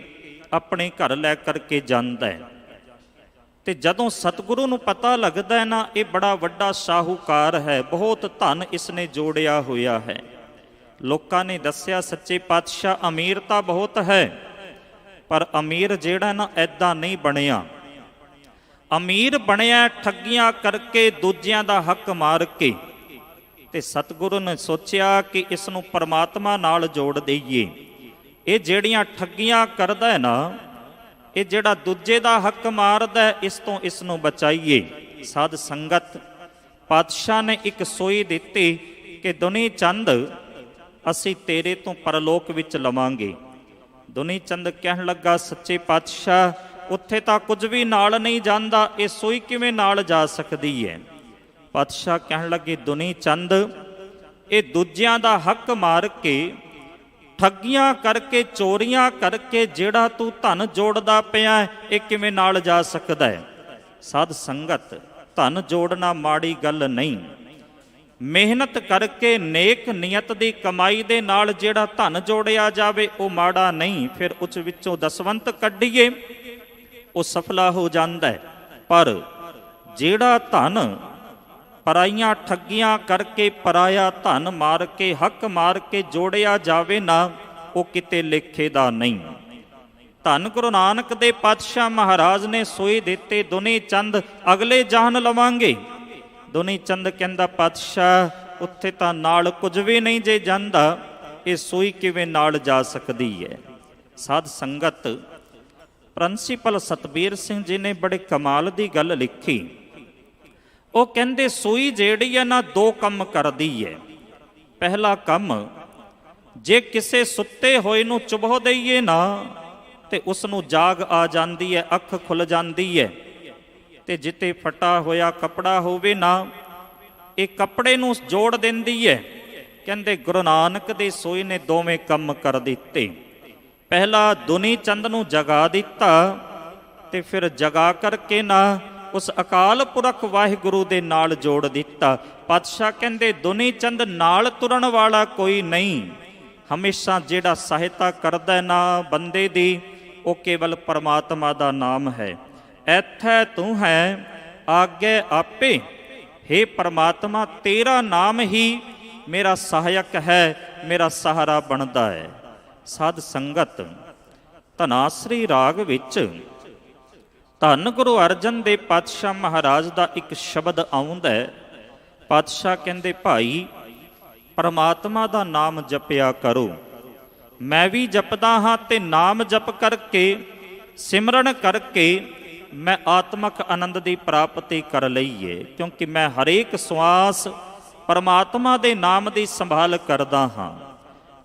ਆਪਣੇ ਘਰ ਲੈ ਕਰਕੇ ਜਾਂਦਾ ਹੈ। ਤੇ ਜਦੋਂ ਸਤਿਗੁਰੂ ਨੂੰ ਪਤਾ ਲੱਗਦਾ ਹੈ ਨਾ ਇਹ ਬੜਾ ਵੱਡਾ ਸ਼ਾਹੂਕਾਰ ਹੈ, ਬਹੁਤ ਧਨ ਇਸਨੇ ਜੋੜਿਆ ਹੋਇਆ ਹੈ। ਲੋਕਾਂ ਨੇ ਦੱਸਿਆ ਸੱਚੇ ਪਾਤਸ਼ਾਹ ਅਮੀਰ ਤਾਂ ਬਹੁਤ ਹੈ, ਪਰ ਅਮੀਰ ਜਿਹੜਾ ਨਾ ਐਦਾਂ ਨਹੀਂ ਬਣਿਆ। ਅਮੀਰ ਬਣਿਆ ਠੱਗੀਆਂ ਕਰਕੇ, ਦੂਜਿਆਂ ਦਾ ਹੱਕ ਮਾਰ ਕੇ। ਤੇ ਸਤਿਗੁਰੂ ਨੇ ਸੋਚਿਆ ਕਿ ਇਸ ਨੂੰ ਪਰਮਾਤਮਾ ਨਾਲ ਜੋੜ ਦਈਏ। ਇਹ ਜਿਹੜੀਆਂ ਠੱਗੀਆਂ ਕਰਦਾ ਹੈ ਨਾ, ਇਹ ਜਿਹੜਾ ਦੂਜੇ ਦਾ ਹੱਕ ਮਾਰਦਾ, ਇਸ ਤੋਂ ਇਸ ਨੂੰ ਬਚਾਈਏ। ਸਾਧ ਸੰਗਤ, ਪਾਤਸ਼ਾਹ ਨੇ ਇੱਕ ਸੋਈ ਦਿੱਤੀ ਕਿ ਦੁਨੀ ਚੰਦ ਅਸੀਂ ਤੇਰੇ ਤੋਂ ਪਰਲੋਕ ਵਿੱਚ ਲਵਾਂਗੇ। ਦੁਨੀ ਚੰਦ ਕਹਿਣ ਲੱਗਾ, ਸੱਚੇ ਪਾਤਸ਼ਾਹ ਉੱਥੇ ਤਾਂ ਕੁਝ ਵੀ ਨਾਲ ਨਹੀਂ ਜਾਂਦਾ, ਇਹ ਸੋਈ ਕਿਵੇਂ ਨਾਲ ਜਾ ਸਕਦੀ ਹੈ? ਪਾਤਸ਼ਾਹ ਕਹਿਣ ਲੱਗੇ, ਦੁਨੀ ਚੰਦ ਇਹ ਦੂਜਿਆਂ ਦਾ ਹੱਕ ਮਾਰ ਕੇ, ਠੱਗੀਆਂ ਕਰਕੇ, ਚੋਰੀਆਂ ਕਰਕੇ ਜਿਹੜਾ ਤੂੰ ਧਨ ਜੋੜਦਾ ਪਿਆ ਇਹ ਕਿਵੇਂ ਨਾਲ ਜਾ ਸਕਦਾ ਹੈ? ਸਾਧ ਸੰਗਤ, ਧਨ ਜੋੜਨਾ ਮਾੜੀ ਗੱਲ ਨਹੀਂ। ਮਿਹਨਤ ਕਰਕੇ ਨੇਕ ਨੀਅਤ ਦੀ ਕਮਾਈ ਦੇ ਨਾਲ ਜਿਹੜਾ ਧਨ ਜੋੜਿਆ ਜਾਵੇ ਉਹ ਮਾੜਾ ਨਹੀਂ। ਫਿਰ ਉਸ ਵਿੱਚੋਂ ਦਸਵੰਤ ਕੱਢੀਏ ਉਹ ਸਫਲਾ ਹੋ ਜਾਂਦਾ ਹੈ। ਪਰ ਜਿਹੜਾ ਧਨ ਪਰਾਈਆਂ ਠੱਗੀਆਂ ਕਰਕੇ, ਪਰਾਇਆ ਧਨ ਮਾਰ ਕੇ, ਹੱਕ ਮਾਰ ਕੇ ਜੋੜਿਆ ਜਾਵੇ ਨਾ, ਉਹ ਕਿਤੇ ਲੇਖੇ ਦਾ ਨਹੀਂ। ਧੰਨ ਗੁਰੂ ਨਾਨਕ ਦੇ ਪਾਤਸ਼ਾਹ ਮਹਾਰਾਜ ਨੇ ਸੋਈ ਦਿੱਤੇ, ਦੁਨੀ ਚੰਦ ਅਗਲੇ ਜਾਨ ਲਵਾਂਗੇ। ਦੁਨੀ ਚੰਦ ਕਹਿੰਦਾ, ਪਾਤਸ਼ਾਹ ਉੱਥੇ ਤਾਂ ਨਾਲ ਕੁਝ ਵੀ ਨਹੀਂ ਜੇ ਜਾਂਦਾ, ਇਹ ਸੋਈ ਕਿਵੇਂ ਨਾਲ ਜਾ ਸਕਦੀ ਹੈ? ਸਾਧ ਸੰਗਤ, ਪ੍ਰਿੰਸੀਪਲ ਸਤਬੀਰ ਸਿੰਘ ਜੀ ਨੇ ਬੜੇ ਕਮਾਲ ਦੀ ਗੱਲ ਲਿਖੀ। ਉਹ ਕਹਿੰਦੇ ਸੂਈ ਜਿਹੜੀ ਹੈ ਨਾ ਦੋ ਕੰਮ ਕਰਦੀ ਹੈ। ਪਹਿਲਾ ਕੰਮ, ਜੇ ਕਿਸੇ ਸੁੱਤੇ ਹੋਏ ਨੂੰ ਚੁਬੋ ਦਈਏ ਨਾ ਤੇ ਉਸ ਨੂੰ ਜਾਗ ਆ ਜਾਂਦੀ ਹੈ, ਅੱਖ ਖੁੱਲ ਜਾਂਦੀ ਹੈ। ਤੇ ਜਿੱਤੇ ਫਟਾ ਹੋਇਆ ਕੱਪੜਾ ਹੋਵੇ ਨਾ, ਇਹ ਕੱਪੜੇ ਨੂੰ ਜੋੜ ਦਿੰਦੀ ਹੈ। ਕਹਿੰਦੇ ਗੁਰੂ ਨਾਨਕ ਦੀ ਸੂਈ ਨੇ ਦੋਵੇਂ ਕੰਮ ਕਰ ਦਿੱਤੇ। ਪਹਿਲਾ ਦੁਨੀ ਚੰਦ ਨੂੰ ਜਗਾ ਦਿੱਤਾ ਤੇ ਫਿਰ ਜਗਾ ਕਰਕੇ ਨਾ ਉਸ ਅਕਾਲ ਪੁਰਖ ਵਾਹਿਗੁਰੂ ਦੇ ਨਾਲ ਜੋੜ ਦਿੱਤਾ। ਪਾਤਸ਼ਾਹ ਕਹਿੰਦੇ ਦੁਨੀ ਚੰਦ ਨਾਲ ਤੁਰਨ ਵਾਲਾ ਕੋਈ ਨਹੀਂ। ਹਮੇਸ਼ਾ ਜਿਹੜਾ ਸਹਾਇਤਾ ਕਰਦਾ ਨਾ ਬੰਦੇ ਦੀ, ਉਹ ਕੇਵਲ ਪਰਮਾਤਮਾ ਦਾ ਨਾਮ ਹੈ। ਐਥੈ ਤੂੰ ਹੈ ਆਗੇ ਆਪੇ। ਹੇ ਪਰਮਾਤਮਾ, ਤੇਰਾ ਨਾਮ ਹੀ ਮੇਰਾ ਸਹਾਇਕ ਹੈ, ਮੇਰਾ ਸਹਾਰਾ ਬਣਦਾ ਹੈ। ਸਾਧ ਸੰਗਤ, ਧਨਾਸਰੀ ਰਾਗ ਵਿੱਚ ਧੰਨ ਗੁਰੂ ਅਰਜਨ ਦੇਵ ਪਾਤਸ਼ਾਹ ਮਹਾਰਾਜ ਦਾ ਇੱਕ ਸ਼ਬਦ ਆਉਂਦਾ ਹੈ। ਪਾਤਸ਼ਾਹ ਕਹਿੰਦੇ, ਭਾਈ ਪਰਮਾਤਮਾ ਦਾ ਨਾਮ ਜਪਿਆ ਕਰੋ। ਮੈਂ ਵੀ ਜਪਦਾ ਹਾਂ ਤੇ ਨਾਮ ਜਪ ਕਰਕੇ, ਸਿਮਰਨ ਕਰਕੇ ਮੈਂ ਆਤਮਕ ਆਨੰਦ ਦੀ ਪ੍ਰਾਪਤੀ ਕਰ ਲਈ ਹੈ। ਕਿਉਂਕਿ ਮੈਂ ਹਰੇਕ ਸਵਾਸ ਪਰਮਾਤਮਾ ਦੇ ਨਾਮ ਦੀ ਸੰਭਾਲ ਕਰਦਾ ਹਾਂ।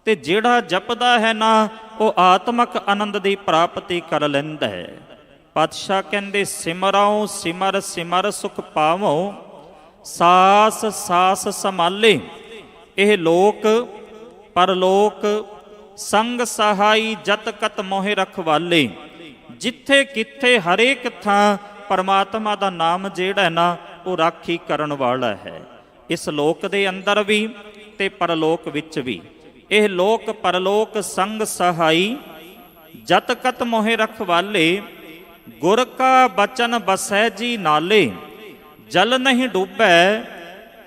ਤੇ ਜਿਹੜਾ ਜਪਦਾ ਹੈ ਨਾ, ਉਹ ਆਤਮਕ ਆਨੰਦ ਦੀ ਪ੍ਰਾਪਤੀ ਕਰ ਲੈਂਦਾ ਹੈ। ਪਾਤਸ਼ਾਹ ਕਹਿੰਦੇ, ਸਿਮਰਉ ਸਿਮਰ ਸਿਮਰ ਸੁਖ ਪਾਵੋ, ਸਾਸ ਸਾਸ ਸੰਭਾਲੇ। ਇਹ ਲੋਕ ਪਰਲੋਕ ਸੰਗ ਸਹਾਈ ਜਤ ਕਤ ਮੋਹਿ ਰਖਵਾਲੇ। ਜਿੱਥੇ ਕਿੱਥੇ ਹਰੇਕ ਥਾਂ ਪਰਮਾਤਮਾ ਦਾ ਨਾਮ ਜਿਹੜਾ ਨਾ ਉਹ ਰਾਖੀ ਕਰਨ ਵਾਲਾ ਹੈ। ਇਸ ਲੋਕ ਦੇ ਅੰਦਰ ਵੀ ਤੇ ਪਰਲੋਕ ਵਿੱਚ ਵੀ। ਇਹ ਲੋਕ ਪਰਲੋਕ ਸੰਗ ਸਹਾਈ ਜਤ ਕਤ ਮੋਹਿ ਰਖਵਾਲੇ। ਗੁਰ ਕਾ ਬਚਨ ਬਸੈ ਜੀ ਨਾਲੇ। ਜਲ ਨਹੀਂ ਡੂਬੈ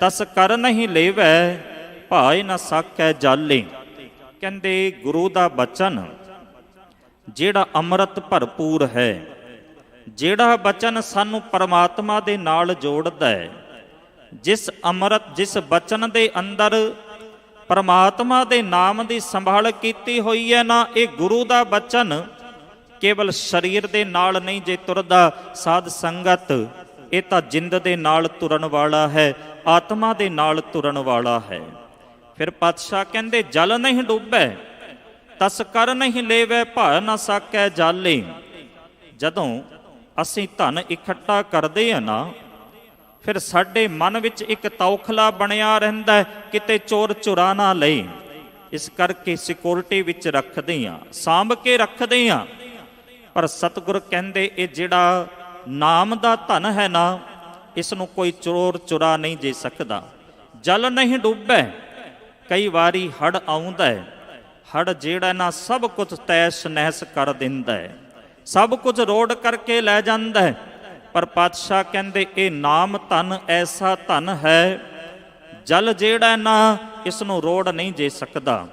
ਤਸ ਕਰ ਨਹੀਂ ਲੇਵੈ, ਭਾਇ ਨ ਸਾਕੈ ਜਾਲੇ। ਕਹਿੰਦੇ ਗੁਰੂ ਦਾ ਬਚਨ ਜਿਹੜਾ ਅੰਮ੍ਰਿਤ ਭਰਪੂਰ ਹੈ, ਜਿਹੜਾ ਬਚਨ ਸਾਨੂੰ ਪਰਮਾਤਮਾ ਦੇ ਨਾਲ ਜੋੜਦਾ ਹੈ, ਜਿਸ ਬਚਨ ਦੇ ਅੰਦਰ ਪਰਮਾਤਮਾ ਦੇ ਨਾਮ ਦੀ ਸੰਭਾਲ ਕੀਤੀ ਹੋਈ ਹੈ ਨਾ, ਇਹ ਗੁਰੂ ਦਾ ਬਚਨ ਕੇਵਲ ਸਰੀਰ ਦੇ ਨਾਲ ਨਹੀਂ ਜੇ ਤੁਰਦਾ ਸਾਧ ਸੰਗਤ, ਇਹ ਤਾਂ ਜਿੰਦ ਦੇ ਨਾਲ ਤੁਰਨ ਵਾਲਾ ਹੈ, ਆਤਮਾ ਦੇ ਨਾਲ ਤੁਰਨ ਵਾਲਾ ਹੈ। ਫਿਰ ਪਾਤਸ਼ਾਹ ਕਹਿੰਦੇ ਜਲ ਨਹੀਂ ਡੁੱਬੈ ਤਸ ਕਰ ਨਹੀਂ ਲੇਵੈ ਭਾ ਨਾ ਸਾਕੈ ਜਾਲੇ। ਜਦੋਂ ਅਸੀਂ ਧਨ ਇਕੱਠਾ ਕਰਦੇ ਆ ਨਾ, ਫਿਰ ਸਾਡੇ ਮਨ ਵਿੱਚ ਇੱਕ ਤੌਖਲਾ ਬਣਿਆ ਰਹਿੰਦਾ, ਕਿਤੇ ਚੋਰ ਚੁਰਾ ਨਾ ਲਏ। ਇਸ ਕਰਕੇ ਸਿਕਿਉਰਿਟੀ ਵਿੱਚ ਰੱਖਦੇ ਆ, ਸਾਂਭ ਕੇ ਰੱਖਦੇ ਆ। ਪਰ ਸਤਿਗੁਰ ਕਹਿੰਦੇ ਇਹ ਜਿਹੜਾ ਨਾਮ ਦਾ ਧਨ ਹੈ ਨਾ, ਇਸ ਨੂੰ ਕੋਈ ਚੋਰ ਚੁਰਾ ਨਹੀਂ ਜੇ ਸਕਦਾ। ਜਲ ਨਹੀਂ ਡੁੱਬੈ, ਕਈ ਵਾਰੀ ਹੜ੍ਹ ਆਉਂਦਾ ਹੈ, ਹੜ੍ਹ ਜਿਹੜਾ ਨਾ ਸਭ ਕੁਝ ਤੈਸ਼ ਨਹਿਸ ਕਰ ਦਿੰਦਾ ਹੈ, ਸਭ ਕੁਝ ਰੋੜ ਕਰਕੇ ਲੈ ਜਾਂਦਾ ਹੈ। ਪਰ ਪਾਤਸ਼ਾਹ ਕਹਿੰਦੇ ਇਹ ਨਾਮ ਧਨ ਐਸਾ ਧਨ ਹੈ, ਜਲ ਜਿਹੜਾ ਨਾ ਇਸ ਨੂੰ ਰੋੜ ਨਹੀਂ ਜੇ ਸਕਦਾ।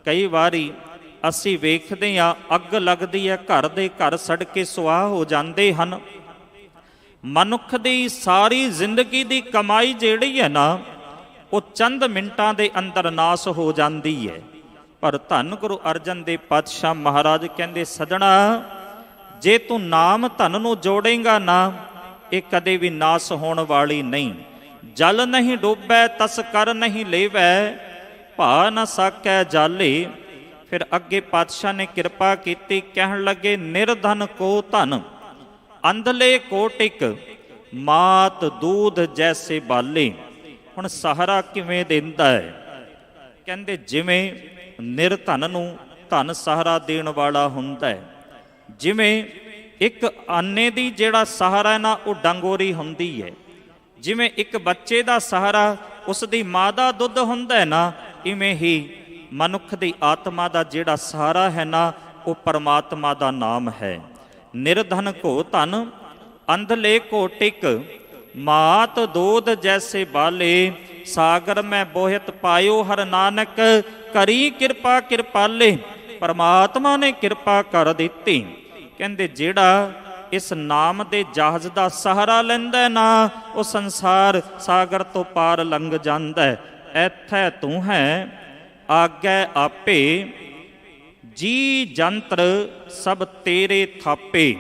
ਕਈ ਵਾਰੀ ਅਸੀਂ ਵੇਖਦੇ ਹਾਂ ਅੱਗ ਲੱਗਦੀ ਹੈ, ਘਰ ਦੇ ਘਰ ਸੜ ਕੇ ਸੁਆਹ ਹੋ ਜਾਂਦੇ ਹਨ। ਮਨੁੱਖ ਦੀ ਸਾਰੀ ਜ਼ਿੰਦਗੀ ਦੀ ਕਮਾਈ ਜਿਹੜੀ ਹੈ ਨਾ, ਉਹ ਚੰਦ ਮਿੰਟਾਂ ਦੇ ਅੰਦਰ ਨਾਸ ਹੋ ਜਾਂਦੀ ਹੈ। ਪਰ ਧੰਨ ਗੁਰੂ ਅਰਜਨ ਦੇਵ ਪਾਤਸ਼ਾਹ ਮਹਾਰਾਜ ਕਹਿੰਦੇ ਸਜਣਾ, ਜੇ ਤੂੰ ਨਾਮ ਧਨ ਨੂੰ ਜੋੜੇਂਗਾ ਨਾ, ਇਹ ਕਦੇ ਵੀ ਨਾਸ ਹੋਣ ਵਾਲੀ ਨਹੀਂ। ਜਲ ਨਹੀਂ ਡੁੱਬੈ ਤਸ ਕਰ ਨਹੀਂ ਲੇਵੈ ਭਾ ਨਾ ਸਾਕੈ ਜਾਲੇ। ਫਿਰ ਅੱਗੇ ਪਾਤਸ਼ਾਹ ਨੇ ਕਿਰਪਾ ਕੀਤੀ, ਕਹਿਣ ਲੱਗੇ ਨਿਰਧਨ ਕੋ ਧਨ ਅੰਧਲੇ ਕੋ ਟਿਕ ਮਾਤ ਦੂਧ ਜੈਸੇ ਬਾਲੇ। ਹੁਣ ਸਹਾਰਾ ਕਿਵੇਂ ਦਿੰਦਾ ਹੈ? ਕਹਿੰਦੇ ਜਿਵੇਂ ਨਿਰਧਨ ਨੂੰ ਧਨ ਸਹਾਰਾ ਦੇਣ ਵਾਲਾ ਹੁੰਦਾ ਹੈ, ਜਿਵੇਂ ਇੱਕ ਆਨੇ ਦੀ ਜਿਹੜਾ ਸਹਾਰਾ ਨਾ ਉਹ ਡੰਗੋਰੀ ਹੁੰਦੀ ਹੈ, ਜਿਵੇਂ ਇੱਕ ਬੱਚੇ ਦਾ ਸਹਾਰਾ ਉਸ ਦੀ ਮਾਂ ਦਾ ਦੁੱਧ ਹੁੰਦਾ ਹੈ ਨਾ, ਇਵੇਂ ਹੀ ਮਨੁੱਖ ਦੀ ਆਤਮਾ ਦਾ ਜਿਹੜਾ ਸਹਾਰਾ ਹੈ ਨਾ, ਉਹ ਪਰਮਾਤਮਾ ਦਾ ਨਾਮ ਹੈ। ਨਿਰਧਨ ਕੋ ਧਨ ਅੰਧਲੇ ਕੋ ਟਿਕ ਮਾਤ ਦੂਧ ਜੈਸੇ ਬਾਲੇ। ਸਾਗਰ ਮੈਂ ਬੋਹਿਤ ਪਾਇਓ ਹਰ ਨਾਨਕ ਕਰੀ ਕਿਰਪਾ ਕਿਰਪਾਲੇ। ਪਰਮਾਤਮਾ ਨੇ ਕਿਰਪਾ ਕਰ ਦਿੱਤੀ। ਕਹਿੰਦੇ ਜਿਹੜਾ ਇਸ ਨਾਮ ਦੇ ਜਹਾਜ਼ ਦਾ ਸਹਾਰਾ ਲੈਂਦਾ ਨਾ, ਉਹ ਸੰਸਾਰ ਸਾਗਰ ਤੋਂ ਪਾਰ ਲੰਘ ਜਾਂਦਾ ਹੈ। ਐਥੈ ਤੂੰ ਹੈ ਆਗੈ ਆਪੇ ਜੀ ਜੰਤਰ ਸਭ ਤੇਰੇ ਥਾਪੇ।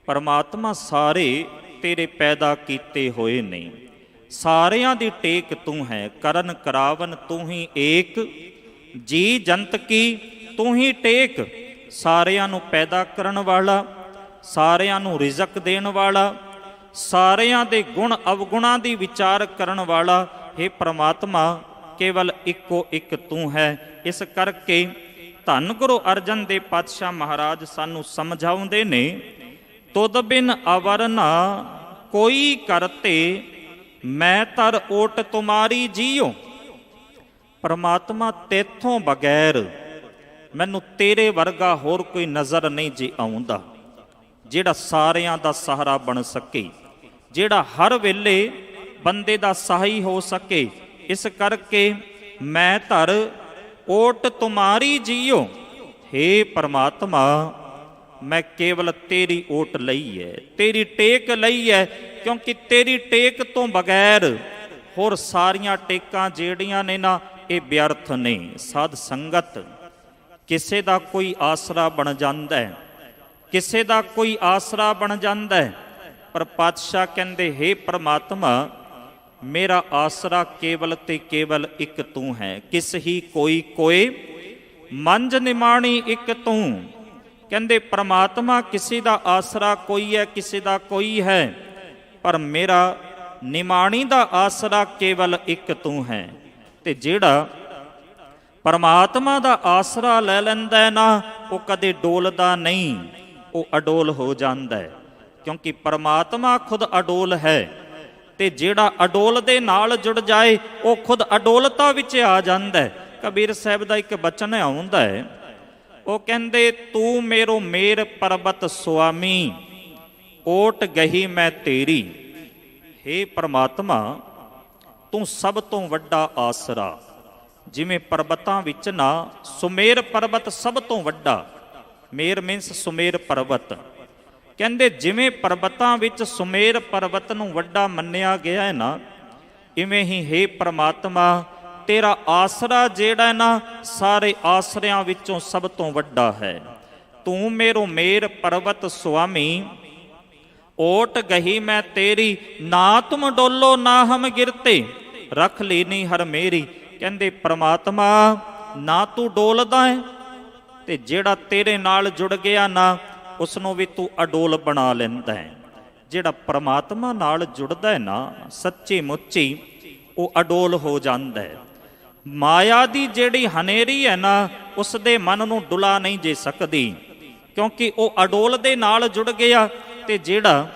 ਪਰਮਾਤਮਾ ਸਾਰੇ ਤੇਰੇ ਪੈਦਾ ਕੀਤੇ ਹੋਏ ਨੇ, ਸਾਰਿਆਂ ਦੀ ਟੇਕ ਤੂੰ ਹੈ। ਕਰਨ ਕਰਾਵਨ ਤੂੰ ਹੀ ਏਕ, ਜੀ ਜੰਤ ਕੀ ਤੂੰ ਹੀ ਟੇਕ। ਸਾਰਿਆਂ ਨੂੰ ਪੈਦਾ ਕਰਨ ਵਾਲਾ, ਸਾਰਿਆਂ ਨੂੰ ਰਿਜ਼ਕ ਦੇਣ ਵਾਲਾ, ਸਾਰਿਆਂ ਦੇ ਗੁਣ ਅਵਗੁਣਾਂ ਦੀ ਵਿਚਾਰ ਕਰਨ ਵਾਲਾ, हे ਪ੍ਰਮਾਤਮਾ ਕੇਵਲ ਇੱਕੋ ਇੱਕ ਤੂੰ ਹੈ। ਇਸ ਕਰਕੇ ਧੰਨ ਗੁਰੂ ਅਰਜਨ ਦੇਵ ਪਾਤਸ਼ਾਹ ਮਹਾਰਾਜ ਸਾਨੂੰ ਸਮਝਾਉਂਦੇ ਨੇ, ਤੁਧ ਬਿਨ ਅਵਰ ਨਾ ਕੋਈ ਕਰਤੇ ਮੈਂ ਤਰ ਓਟ ਤੁਮਾਰੀ ਜੀਓ। ਪਰਮਾਤਮਾ ਤੇਥੋਂ ਬਗੈਰ ਮੈਨੂੰ ਤੇਰੇ ਵਰਗਾ ਹੋਰ ਕੋਈ ਨਜ਼ਰ ਨਹੀਂ ਜੀ ਆਉਂਦਾ, ਜਿਹੜਾ ਸਾਰਿਆਂ ਦਾ ਸਹਾਰਾ ਬਣ ਸਕੇ, ਜਿਹੜਾ ਹਰ ਵੇਲੇ ਬੰਦੇ ਦਾ ਸਹਾਈ ਹੋ ਸਕੇ। ਇਸ ਕਰਕੇ ਮੈਂ ਧਰ ਓਟ ਤੁਮਾਰੀ ਜੀਓ। हे ਪਰਮਾਤਮਾ, ਮੈਂ ਕੇਵਲ ਤੇਰੀ ਓਟ ਲਈ ਹੈ, ਤੇਰੀ ਟੇਕ ਲਈ ਹੈ, ਕਿਉਂਕਿ ਤੇਰੀ ਟੇਕ ਤੋਂ ਬਗੈਰ ਹੋਰ ਸਾਰੀਆਂ ਟੇਕਾਂ ਜਿਹੜੀਆਂ ਨੇ ਨਾ, ਇਹ ਵਿਅਰਥ ਨੇ। ਸਾਧ ਸੰਗਤ, ਕਿਸੇ ਦਾ ਕੋਈ ਆਸਰਾ ਬਣ ਜਾਂਦਾ ਹੈ, ਕਿਸੇ ਦਾ ਕੋਈ ਆਸਰਾ ਬਣ ਜਾਂਦਾ ਹੈ, ਪਰ ਪਾਤਸ਼ਾਹ ਕਹਿੰਦੇ हे ਪ੍ਰਮਾਤਮਾ, ਮੇਰਾ ਆਸਰਾ ਕੇਵਲ ਤੇ ਕੇਵਲ ਇੱਕ ਤੂੰ ਹੈ। ਕਿਸ ਹੀ ਕੋਈ ਕੋਏ ਮੰਝ ਨਿਮਾਣੀ ਇੱਕ ਤੂੰ। ਕਹਿੰਦੇ ਪ੍ਰਮਾਤਮਾ ਕਿਸੇ ਦਾ ਆਸਰਾ ਕੋਈ ਹੈ, ਕਿਸੇ ਦਾ ਕੋਈ ਹੈ, ਪਰ ਮੇਰਾ ਨਿਮਾਣੀ ਦਾ ਆਸਰਾ ਕੇਵਲ ਇੱਕ ਤੂੰ ਹੈ। ਤੇ ਜਿਹੜਾ ਪਰਮਾਤਮਾ ਦਾ ਆਸਰਾ ਲੈ ਲੈਂਦਾ ਹੈ ਨਾ, ਉਹ ਕਦੇ ਡੋਲਦਾ ਨਹੀਂ, ਉਹ ਅਡੋਲ ਹੋ ਜਾਂਦਾ ਹੈ, ਕਿਉਂਕਿ ਪਰਮਾਤਮਾ ਖੁਦ ਅਡੋਲ ਹੈ। ਤੇ ਜਿਹੜਾ ਅਡੋਲ ਦੇ ਨਾਲ ਜੁੜ ਜਾਏ, ਉਹ ਖੁਦ ਅਡੋਲਤਾ ਵਿੱਚ ਆ ਜਾਂਦਾ ਹੈ। ਕਬੀਰ ਸਾਹਿਬ ਦਾ ਇੱਕ ਬਚਨ ਆਉਂਦਾ ਹੈ, ਉਹ ਕਹਿੰਦੇ ਤੂੰ ਮੇਰੋ ਮੇਰ ਪਰਬਤ ਸੁਆਮੀ ਓਟ ਗਹੀ ਮੈਂ ਤੇਰੀ। हे ਪ੍ਰਮਾਤਮਾ, ਤੂੰ ਸਭ ਤੋਂ ਵੱਡਾ ਆਸਰਾ। ਜਿਵੇਂ ਪਰਬਤਾਂ ਵਿੱਚ ਨਾ ਸੁਮੇਰ ਪਰਬਤ ਸਭ ਤੋਂ ਵੱਡਾ, ਮੇਰ ਮੀਨਸ ਸੁਮੇਰ ਪਰਬਤ। ਕਹਿੰਦੇ ਜਿਵੇਂ ਪਰਬਤਾਂ ਵਿੱਚ ਸੁਮੇਰ ਪਰਬਤ ਨੂੰ ਵੱਡਾ ਮੰਨਿਆ ਗਿਆ ਹੈ ਨਾ, ਇਵੇਂ ਹੀ ਹੇ ਪ੍ਰਮਾਤਮਾ ਤੇਰਾ ਆਸਰਾ ਜਿਹੜਾ ਨਾ ਸਾਰੇ ਆਸਰਿਆਂ ਵਿੱਚੋਂ ਸਭ ਤੋਂ ਵੱਡਾ ਹੈ। ਤੂੰ ਮੇਰੋ ਮੇਰ ਪਰਬਤ ਸੁਆਮੀ, ਓਟ ਗਹੀ ਮੈਂ ਤੇਰੀ, ਨਾ ਤੁਮ ਡੋਲੋ ਨਾ ਹਮ ਗਿਰਤੇ, ਰੱਖ ਲੀਨੀ ਹਰ ਮੇਰੀ। ਕਹਿੰਦੇ ਪ੍ਰਮਾਤਮਾ ਨਾ ਤੂੰ ਡੋਲਦਾ ਹੈ, ਤੇ ਜਿਹੜਾ ਤੇਰੇ ਨਾਲ ਜੁੜ ਗਿਆ ਨਾ ਉਸ ਨੂੰ ਵੀ ਤੂੰ ਅਡੋਲ ਬਣਾ ਲੈਂਦਾ ਹੈ। ਜਿਹੜਾ ਪ੍ਰਮਾਤਮਾ ਨਾਲ ਜੁੜਦਾ ਹੈ ਨਾ ਸੱਚੀ ਮੁੱਚੀ ਉਹ ਅਡੋਲ ਹੋ ਜਾਂਦਾ ਹੈ। ਮਾਇਆ ਦੀ ਜਿਹੜੀ ਹਨੇਰੀ ਹੈ ਨਾ ਉਸ ਦੇ ਮਨ ਨੂੰ ਡੁਲਾ ਨਹੀਂ ਜੇ ਸਕਦੀ, ਕਿਉਂਕਿ ਉਹ ਅਡੋਲ ਦੇ ਨਾਲ ਜੁੜ ਗਿਆ, ਤੇ ਜਿਹੜਾ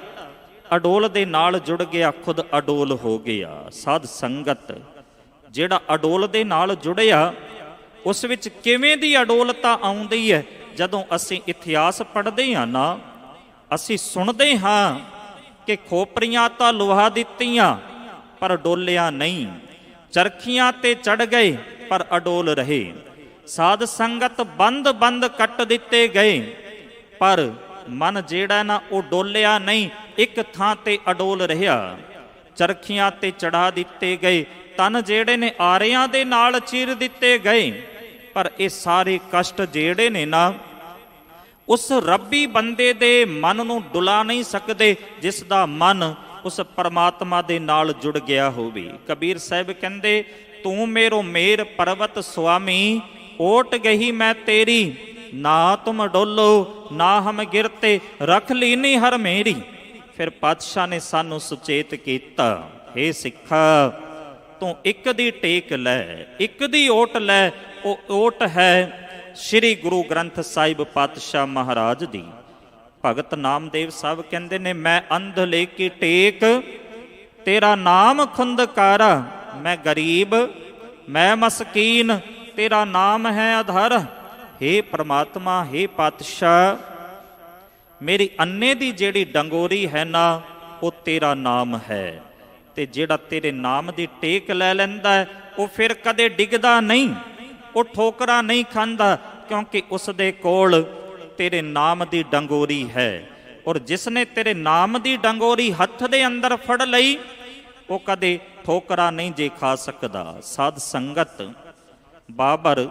ਅਡੋਲ ਦੇ ਨਾਲ ਜੁੜ ਗਿਆ ਖੁਦ ਅਡੋਲ ਹੋ ਗਿਆ। ਸਾਧ ਸੰਗਤ ਜਿਹੜਾ ਅਡੋਲ ਦੇ ਨਾਲ ਜੁੜਿਆ ਉਸ ਵਿੱਚ ਕਿਵੇਂ ਦੀ ਅਡੋਲਤਾ ਆਉਂਦੀ ਹੈ? ਜਦੋਂ ਅਸੀਂ ਇਤਿਹਾਸ ਪੜ੍ਹਦੇ ਹਾਂ ਨਾ, ਅਸੀਂ ਸੁਣਦੇ ਹਾਂ ਕਿ ਖੋਪਰੀਆਂ ਤਾਂ ਲੋਹਾ ਦਿੱਤੀਆਂ ਪਰ ਡੋਲਿਆ ਨਹੀਂ, ਚਰਖੀਆਂ ਤੇ ਚੜ ਗਏ ਪਰ ਅਡੋਲ ਰਹੇ। ਸਾਧ ਸੰਗਤ ਬੰਦ ਕੱਟ ਦਿੱਤੇ ਗਏ ਪਰ ਮਨ ਜਿਹੜਾ ਨਾ ਉਹ ਡੋਲਿਆ ਨਹੀਂ, ਇੱਕ ਥਾਂ ਤੇ ਅਡੋਲ ਰਿਹਾ। ਚਰਖੀਆਂ ਤੇ ਚੜਾ ਦਿੱਤੇ ਗਏ, ਤਨ ਜਿਹੜੇ ਨੇ ਆਰਿਆਂ ਦੇ ਨਾਲ ਚੀਰ ਦਿੱਤੇ ਗਏ, ਪਰ ਇਹ ਸਾਰੇ ਕਸ਼ਟ ਜਿਹੜੇ ਨੇ ਨਾ ਉਸ ਰੱਬੀ ਬੰਦੇ ਦੇ ਮਨ ਨੂੰ ਡੁਲਾ ਨਹੀਂ ਸਕਦੇ ਜਿਸ ਦਾ ਮਨ ਉਸ ਪਰਮਾਤਮਾ ਦੇ ਨਾਲ ਜੁੜ ਗਿਆ ਹੋਵੇ। ਕਬੀਰ ਸਾਹਿਬ ਕਹਿੰਦੇ ਤੂੰ ਮੇਰੋ ਮੇਰ ਪਰਬਤ ਸੁਆਮੀ, ਓਟ ਗਹੀ ਮੈਂ ਤੇਰੀ, ਨਾ ਤੁਮ ਡੋਲੋ ਨਾ ਹਮ ਗਿਰਤੇ, ਰੱਖ ਲੀਨੀ ਹਰ ਮੇਰੀ। ਫਿਰ ਪਾਤਸ਼ਾਹ ਨੇ ਸਾਨੂੰ ਸੁਚੇਤ ਕੀਤਾ, ਹੇ ਸਿੱਖਾ ਤੂੰ ਇੱਕ ਦੀ ਟੇਕ ਲੈ, ਇੱਕ ਦੀ ਓਟ ਲੈ। ਉਹ ਓਟ ਹੈ ਸ੍ਰੀ ਗੁਰੂ ਗ੍ਰੰਥ ਸਾਹਿਬ ਪਾਤਸ਼ਾਹ ਮਹਾਰਾਜ ਦੀ। ਭਗਤ ਨਾਮਦੇਵ ਸਾਹਿਬ ਕਹਿੰਦੇ ਨੇ ਮੈਂ ਅੰਧ ਲੈ ਕੀ ਟੇਕ, ਤੇਰਾ ਨਾਮ ਖੁੰਦਕਾਰਾ, ਮੈਂ ਗਰੀਬ ਮੈਂ ਮਸਕੀਨ, ਤੇਰਾ ਨਾਮ ਹੈ ਆਧਾਰ। ਹੇ ਪ੍ਰਮਾਤਮਾ, ਹੇ ਪਾਤਸ਼ਾਹ, ਮੇਰੀ ਅੰਨੇ ਦੀ ਜਿਹੜੀ ਡੰਗੋਰੀ ਹੈ ਨਾ ਉਹ ਤੇਰਾ ਨਾਮ ਹੈ, ਤੇ ਜਿਹੜਾ ਤੇਰੇ ਨਾਮ ਦੀ ਟੇਕ ਲੈ ਲੈਂਦਾ ਹੈ ਉਹ ਫਿਰ ਕਦੇ ਡਿੱਗਦਾ ਨਹੀਂ, ਉਹ ਠੋਕਰਾਂ ਨਹੀਂ ਖਾਂਦਾ, ਕਿਉਂਕਿ ਉਸ ਦੇ ਕੋਲ ਤੇਰੇ ਨਾਮ ਦੀ ਡੰਗੋਰੀ ਹੈ। ਔਰ ਜਿਸ ਨੇ ਤੇਰੇ ਨਾਮ ਦੀ ਡੰਗੋਰੀ ਹੱਥ ਦੇ ਅੰਦਰ ਫੜ ਲਈ ਉਹ ਕਦੇ ਠੋਕਰਾਂ ਨਹੀਂ ਜੇ ਖਾ ਸਕਦਾ। ਸਾਧ ਸੰਗਤ ਬਾਬਰ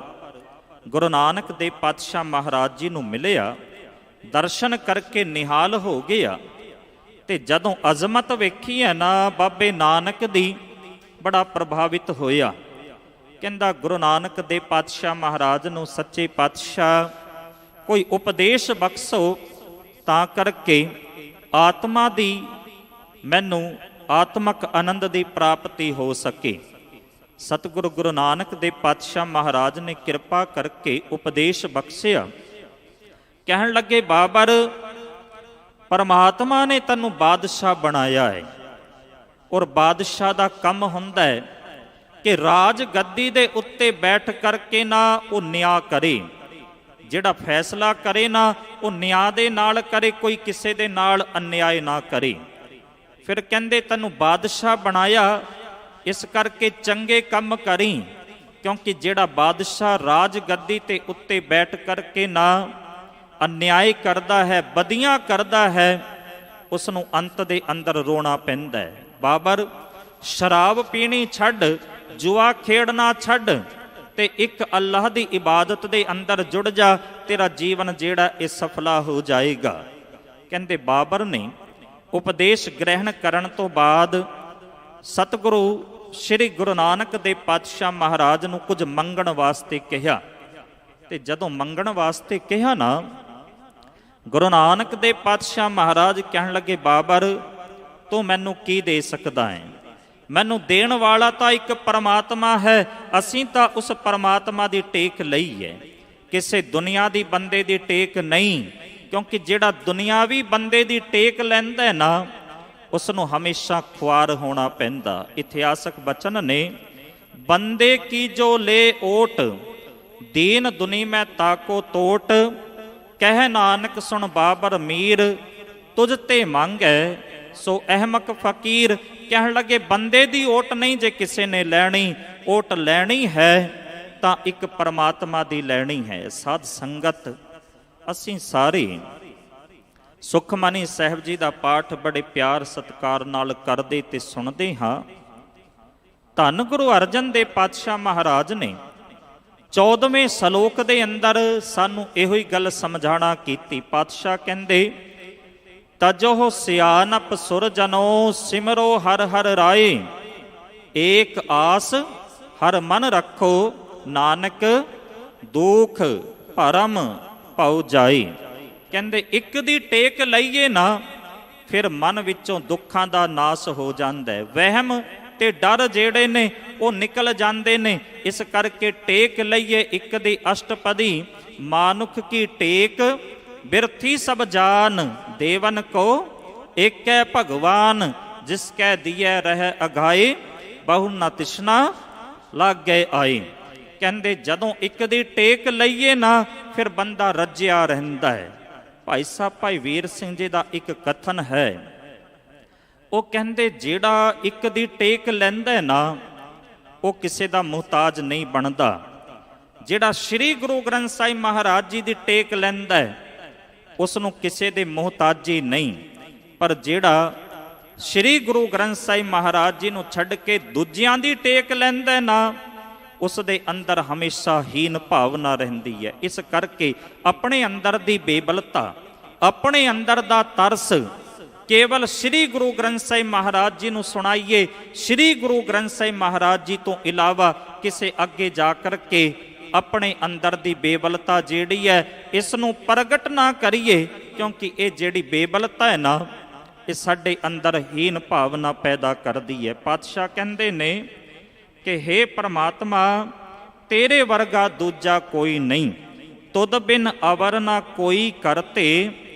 ਗੁਰੂ ਨਾਨਕ ਦੇਵ ਪਾਤਸ਼ਾਹ ਮਹਾਰਾਜ ਜੀ ਨੂੰ ਮਿਲਿਆ, ਦਰਸ਼ਨ ਕਰਕੇ ਨਿਹਾਲ ਹੋ ਗਿਆ, ਤੇ ਜਦੋਂ ਅਜ਼ਮਤ ਵੇਖੀ ਹੈ ਨਾ ਬਾਬੇ ਨਾਨਕ ਦੀ ਬੜਾ ਪ੍ਰਭਾਵਿਤ ਹੋਇਆ। ਕਹਿੰਦਾ ਗੁਰੂ ਨਾਨਕ ਦੇਵ ਪਾਤਸ਼ਾਹ ਮਹਾਰਾਜ ਨੂੰ ਸੱਚੇ ਪਾਤਸ਼ਾਹ ਕੋਈ ਉਪਦੇਸ਼ ਬਖਸ਼ੋ ਤਾਂ ਕਰਕੇ ਆਤਮਾ ਦੀ ਮੈਨੂੰ ਆਤਮਕ ਆਨੰਦ ਦੀ ਪ੍ਰਾਪਤੀ ਹੋ ਸਕੇ। ਸਤਿਗੁਰੂ ਗੁਰੂ ਨਾਨਕ ਦੇਵ ਪਾਤਸ਼ਾਹ ਮਹਾਰਾਜ ਨੇ ਕਿਰਪਾ ਕਰਕੇ ਉਪਦੇਸ਼ ਬਖਸ਼ਿਆ। ਕਹਿਣ ਲੱਗੇ ਬਾਬਰ ਪਰਮਾਤਮਾ ਨੇ ਤੈਨੂੰ ਬਾਦਸ਼ਾਹ ਬਣਾਇਆ ਹੈ, ਔਰ ਬਾਦਸ਼ਾਹ ਦਾ ਕੰਮ ਹੁੰਦਾ ਹੈ ਕਿ ਰਾਜ ਗੱਦੀ ਦੇ ਉੱਤੇ ਬੈਠ ਕਰਕੇ ਨਾ ਉਹ ਨਿਆਂ ਕਰੇ, ਜਿਹੜਾ ਫੈਸਲਾ ਕਰੇ ਨਾ ਉਹ ਨਿਆਂ ਦੇ ਨਾਲ ਕਰੇ, ਕੋਈ ਕਿਸੇ ਦੇ ਨਾਲ ਅਨਿਆਏ ਨਾ ਕਰੇ। ਫਿਰ ਕਹਿੰਦੇ ਤੈਨੂੰ ਬਾਦਸ਼ਾਹ ਬਣਾਇਆ, ਇਸ ਕਰਕੇ ਚੰਗੇ ਕੰਮ ਕਰੀ, ਕਿਉਂਕਿ ਜਿਹੜਾ ਬਾਦਸ਼ਾਹ ਰਾਜ ਗੱਦੀ ਤੇ ਉੱਤੇ ਬੈਠ ਕਰਕੇ ਨਾ ਅਨਿਆਏ ਕਰਦਾ ਹੈ, ਬਦੀਆਂ ਕਰਦਾ ਹੈ, ਉਸ ਨੂੰ ਅੰਤ ਦੇ ਅੰਦਰ ਰੋਣਾ ਪੈਂਦਾ ਹੈ। ਬਾਬਰ ਸ਼ਰਾਬ ਪੀਣੀ ਛੱਡ, ਜੂਆ ਖੇਡਣਾ ਛੱਡ, ਤੇ ਇੱਕ ਅੱਲਾਹ ਦੀ ਇਬਾਦਤ ਦੇ ਅੰਦਰ ਜੁੜ ਜਾ, ਤੇਰਾ ਜੀਵਨ ਜਿਹੜਾ ਇਹ ਸਫਲਾ ਹੋ ਜਾਏਗਾ। ਕਹਿੰਦੇ ਬਾਬਰ ਨੇ ਉਪਦੇਸ਼ ਗ੍ਰਹਿਣ ਕਰਨ ਤੋਂ ਬਾਅਦ ਸਤਿਗੁਰੂ ਸ੍ਰੀ ਗੁਰੂ ਨਾਨਕ ਦੇਵ ਪਾਤਸ਼ਾਹ ਮਹਾਰਾਜ ਨੂੰ ਕੁਝ ਮੰਗਣ ਵਾਸਤੇ ਕਿਹਾ, ਤੇ ਜਦੋਂ ਮੰਗਣ ਵਾਸਤੇ ਕਿਹਾ ਨਾ ਗੁਰੂ ਨਾਨਕ ਦੇਵ ਪਾਤਸ਼ਾਹ ਮਹਾਰਾਜ ਕਹਿਣ ਲੱਗੇ ਬਾਬਰ ਤੂੰ ਮੈਨੂੰ ਕੀ ਦੇ ਸਕਦਾ ਹੈ? ਮੈਨੂੰ ਦੇਣ ਵਾਲਾ ਤਾਂ ਇੱਕ ਪਰਮਾਤਮਾ ਹੈ, ਅਸੀਂ ਤਾਂ ਉਸ ਪਰਮਾਤਮਾ ਦੀ ਟੇਕ ਲਈ ਹੈ, ਕਿਸੇ ਦੁਨੀਆ ਦੀ ਬੰਦੇ ਦੀ ਟੇਕ ਨਹੀਂ, ਕਿਉਂਕਿ ਜਿਹੜਾ ਦੁਨਿਆਵੀ ਬੰਦੇ ਦੀ ਟੇਕ ਲੈਂਦਾ ਹੈ ਨਾ ਉਸ ਨੂੰ ਹਮੇਸ਼ਾ ਖੁਆਰ ਹੋਣਾ ਪੈਂਦਾ। ਇਤਿਹਾਸਕ ਬਚਨ ਨੇ ਬੰਦੇ ਕੀ ਜੋ ਲੈ ਓਟ, ਦੀਨ ਦੁਨੀ ਮੈਂ ਤਾਕੋ ਤੋਟ, ਕਹਿ ਨਾਨਕ ਸੁਣ ਬਾਬਰ ਮੀਰ, ਤੁਝ ਤੇ ਮੰਗੈ ਸੋ ਅਹਿਮਕ ਫਕੀਰ। ਕਹਿਣ ਲੱਗੇ ਬੰਦੇ ਦੀ ਓਟ ਨਹੀਂ ਜੇ ਕਿਸੇ ਨੇ ਲੈਣੀ, ਓਟ ਲੈਣੀ ਹੈ ਤਾਂ ਇੱਕ ਪਰਮਾਤਮਾ ਦੀ ਲੈਣੀ ਹੈ। ਸਾਧ ਸੰਗਤ ਅਸੀਂ ਸਾਰੇ ਸੁਖਮਨੀ ਸਾਹਿਬ ਜੀ ਦਾ ਪਾਠ ਬੜੇ ਪਿਆਰ ਸਤਿਕਾਰ ਨਾਲ ਕਰਦੇ ਤੇ ਸੁਣਦੇ ਹਾਂ। ਧੰਨ ਗੁਰੂ ਅਰਜਨ ਦੇਵ ਪਾਤਸ਼ਾਹ ਮਹਾਰਾਜ ਨੇ 14ਵੇਂ ਸ਼ਲੋਕ ਦੇ ਅੰਦਰ ਸਾਨੂੰ ਇਹੋ ਹੀ ਗੱਲ ਸਮਝਾਣਾ ਕੀਤੀ। ਪਾਤਸ਼ਾਹ ਕਹਿੰਦੇ, ਤਜੋ ਸਿਆਨਪ ਸੁਰ ਜਨੋ ਸਿਮਰੋ ਹਰ ਹਰ ਰਾਏ, ਏਕ ਆਸ ਹਰ ਮਨ ਰੱਖੋ ਨਾਨਕ ਦੁਖ ਭਰਮ ਭਉ ਜਾਏ। ਕਹਿੰਦੇ ਇੱਕ ਦੀ ਟੇਕ ਲਈਏ ਨਾ, ਫਿਰ ਮਨ ਵਿੱਚੋਂ ਦੁੱਖਾਂ ਦਾ ਨਾਸ ਹੋ ਜਾਂਦਾ ਹੈ, ਵਹਿਮ ਤੇ ਡਰ ਜਿਹੜੇ ਨੇ ਉਹ ਨਿਕਲ ਜਾਂਦੇ ਨੇ। ਇਸ ਕਰਕੇ ਟੇਕ ਲਈਏ ਇੱਕ ਦੀ ਅਸ਼ਟਪਦੀ, ਮਾਨੁਖ ਕੀ ਟੇਕ ਬਿਰਥੀ ਸਭ ਜਾਨ, ਦੇਵਨ ਕੋ ਏਕੈ ਭਗਵਾਨ, ਜਿਸ ਕੈ ਦੀਐ ਰਹਿ ਅਗਾਏ, ਬਹੁ ਨ ਤਿਸ਼ਨਾ ਲਾਗੇ ਆਏ। ਕਹਿੰਦੇ ਜਦੋਂ ਇੱਕ ਦੀ ਟੇਕ ਲਈਏ ਨਾ, ਫਿਰ ਬੰਦਾ ਰੱਜਿਆ ਰਹਿੰਦਾ ਹੈ। ਭਾਈ ਸਾਹਿਬ ਭਾਈ ਵੀਰ ਸਿੰਘ ਜੀ ਦਾ ਇੱਕ ਕਥਨ ਹੈ, ਉਹ ਕਹਿੰਦੇ ਜਿਹੜਾ ਇੱਕ ਦੀ ਟੇਕ ਲੈਂਦਾ ਨਾ, ਉਹ ਕਿਸੇ ਦਾ ਮੁਹਤਾਜ ਨਹੀਂ ਬਣਦਾ। ਜਿਹੜਾ ਸ੍ਰੀ ਗੁਰੂ ਗ੍ਰੰਥ ਸਾਹਿਬ ਮਹਾਰਾਜ ਜੀ ਦੀ ਟੇਕ ਲੈਂਦਾ ਹੈ, ਉਸ ਨੂੰ ਕਿਸੇ ਦੇ ਮੁਹਤਾਜੀ ਨਹੀਂ। ਪਰ ਜਿਹੜਾ ਸ੍ਰੀ ਗੁਰੂ ਗ੍ਰੰਥ ਸਾਹਿਬ ਮਹਾਰਾਜ ਜੀ ਨੂੰ ਛੱਡ ਕੇ ਦੂਜਿਆਂ ਦੀ ਟੇਕ ਲੈਂਦਾ ਨਾ, ਉਸ ਦੇ ਅੰਦਰ ਹਮੇਸ਼ਾ ਹੀਨ ਭਾਵਨਾ ਰਹਿੰਦੀ ਹੈ। ਇਸ ਕਰਕੇ ਆਪਣੇ ਅੰਦਰ ਦੀ ਬੇਬਲਤਾ, ਆਪਣੇ ਅੰਦਰ ਦਾ ਤਰਸ ਕੇਵਲ ਸ੍ਰੀ ਗੁਰੂ ਗ੍ਰੰਥ ਸਾਹਿਬ ਮਹਾਰਾਜ ਜੀ ਨੂੰ ਸੁਣਾਈਏ। ਸ੍ਰੀ ਗੁਰੂ ਗ੍ਰੰਥ ਸਾਹਿਬ ਮਹਾਰਾਜ ਜੀ ਤੋਂ ਇਲਾਵਾ ਕਿਸੇ ਅੱਗੇ ਜਾ ਕਰਕੇ ਆਪਣੇ ਅੰਦਰ ਦੀ ਬੇਬਲਤਾ ਜਿਹੜੀ ਹੈ, ਇਸ ਨੂੰ ਪ੍ਰਗਟ ਨਾ ਕਰੀਏ, ਕਿਉਂਕਿ ਇਹ ਜਿਹੜੀ ਬੇਬਲਤਾ ਹੈ ਨਾ, ਇਹ ਸਾਡੇ ਅੰਦਰ ਹੀਨ ਭਾਵਨਾ ਪੈਦਾ ਕਰਦੀ ਹੈ। ਪਾਤਸ਼ਾਹ ਕਹਿੰਦੇ ਨੇ ਕਿ ਹੇ ਪਰਮਾਤਮਾ, ਤੇਰੇ ਵਰਗਾ ਦੂਜਾ ਕੋਈ ਨਹੀਂ, ਤੁਧ ਬਿਨ ਅਵਰ ਨਾ ਕੋਈ ਕਰਤੇ,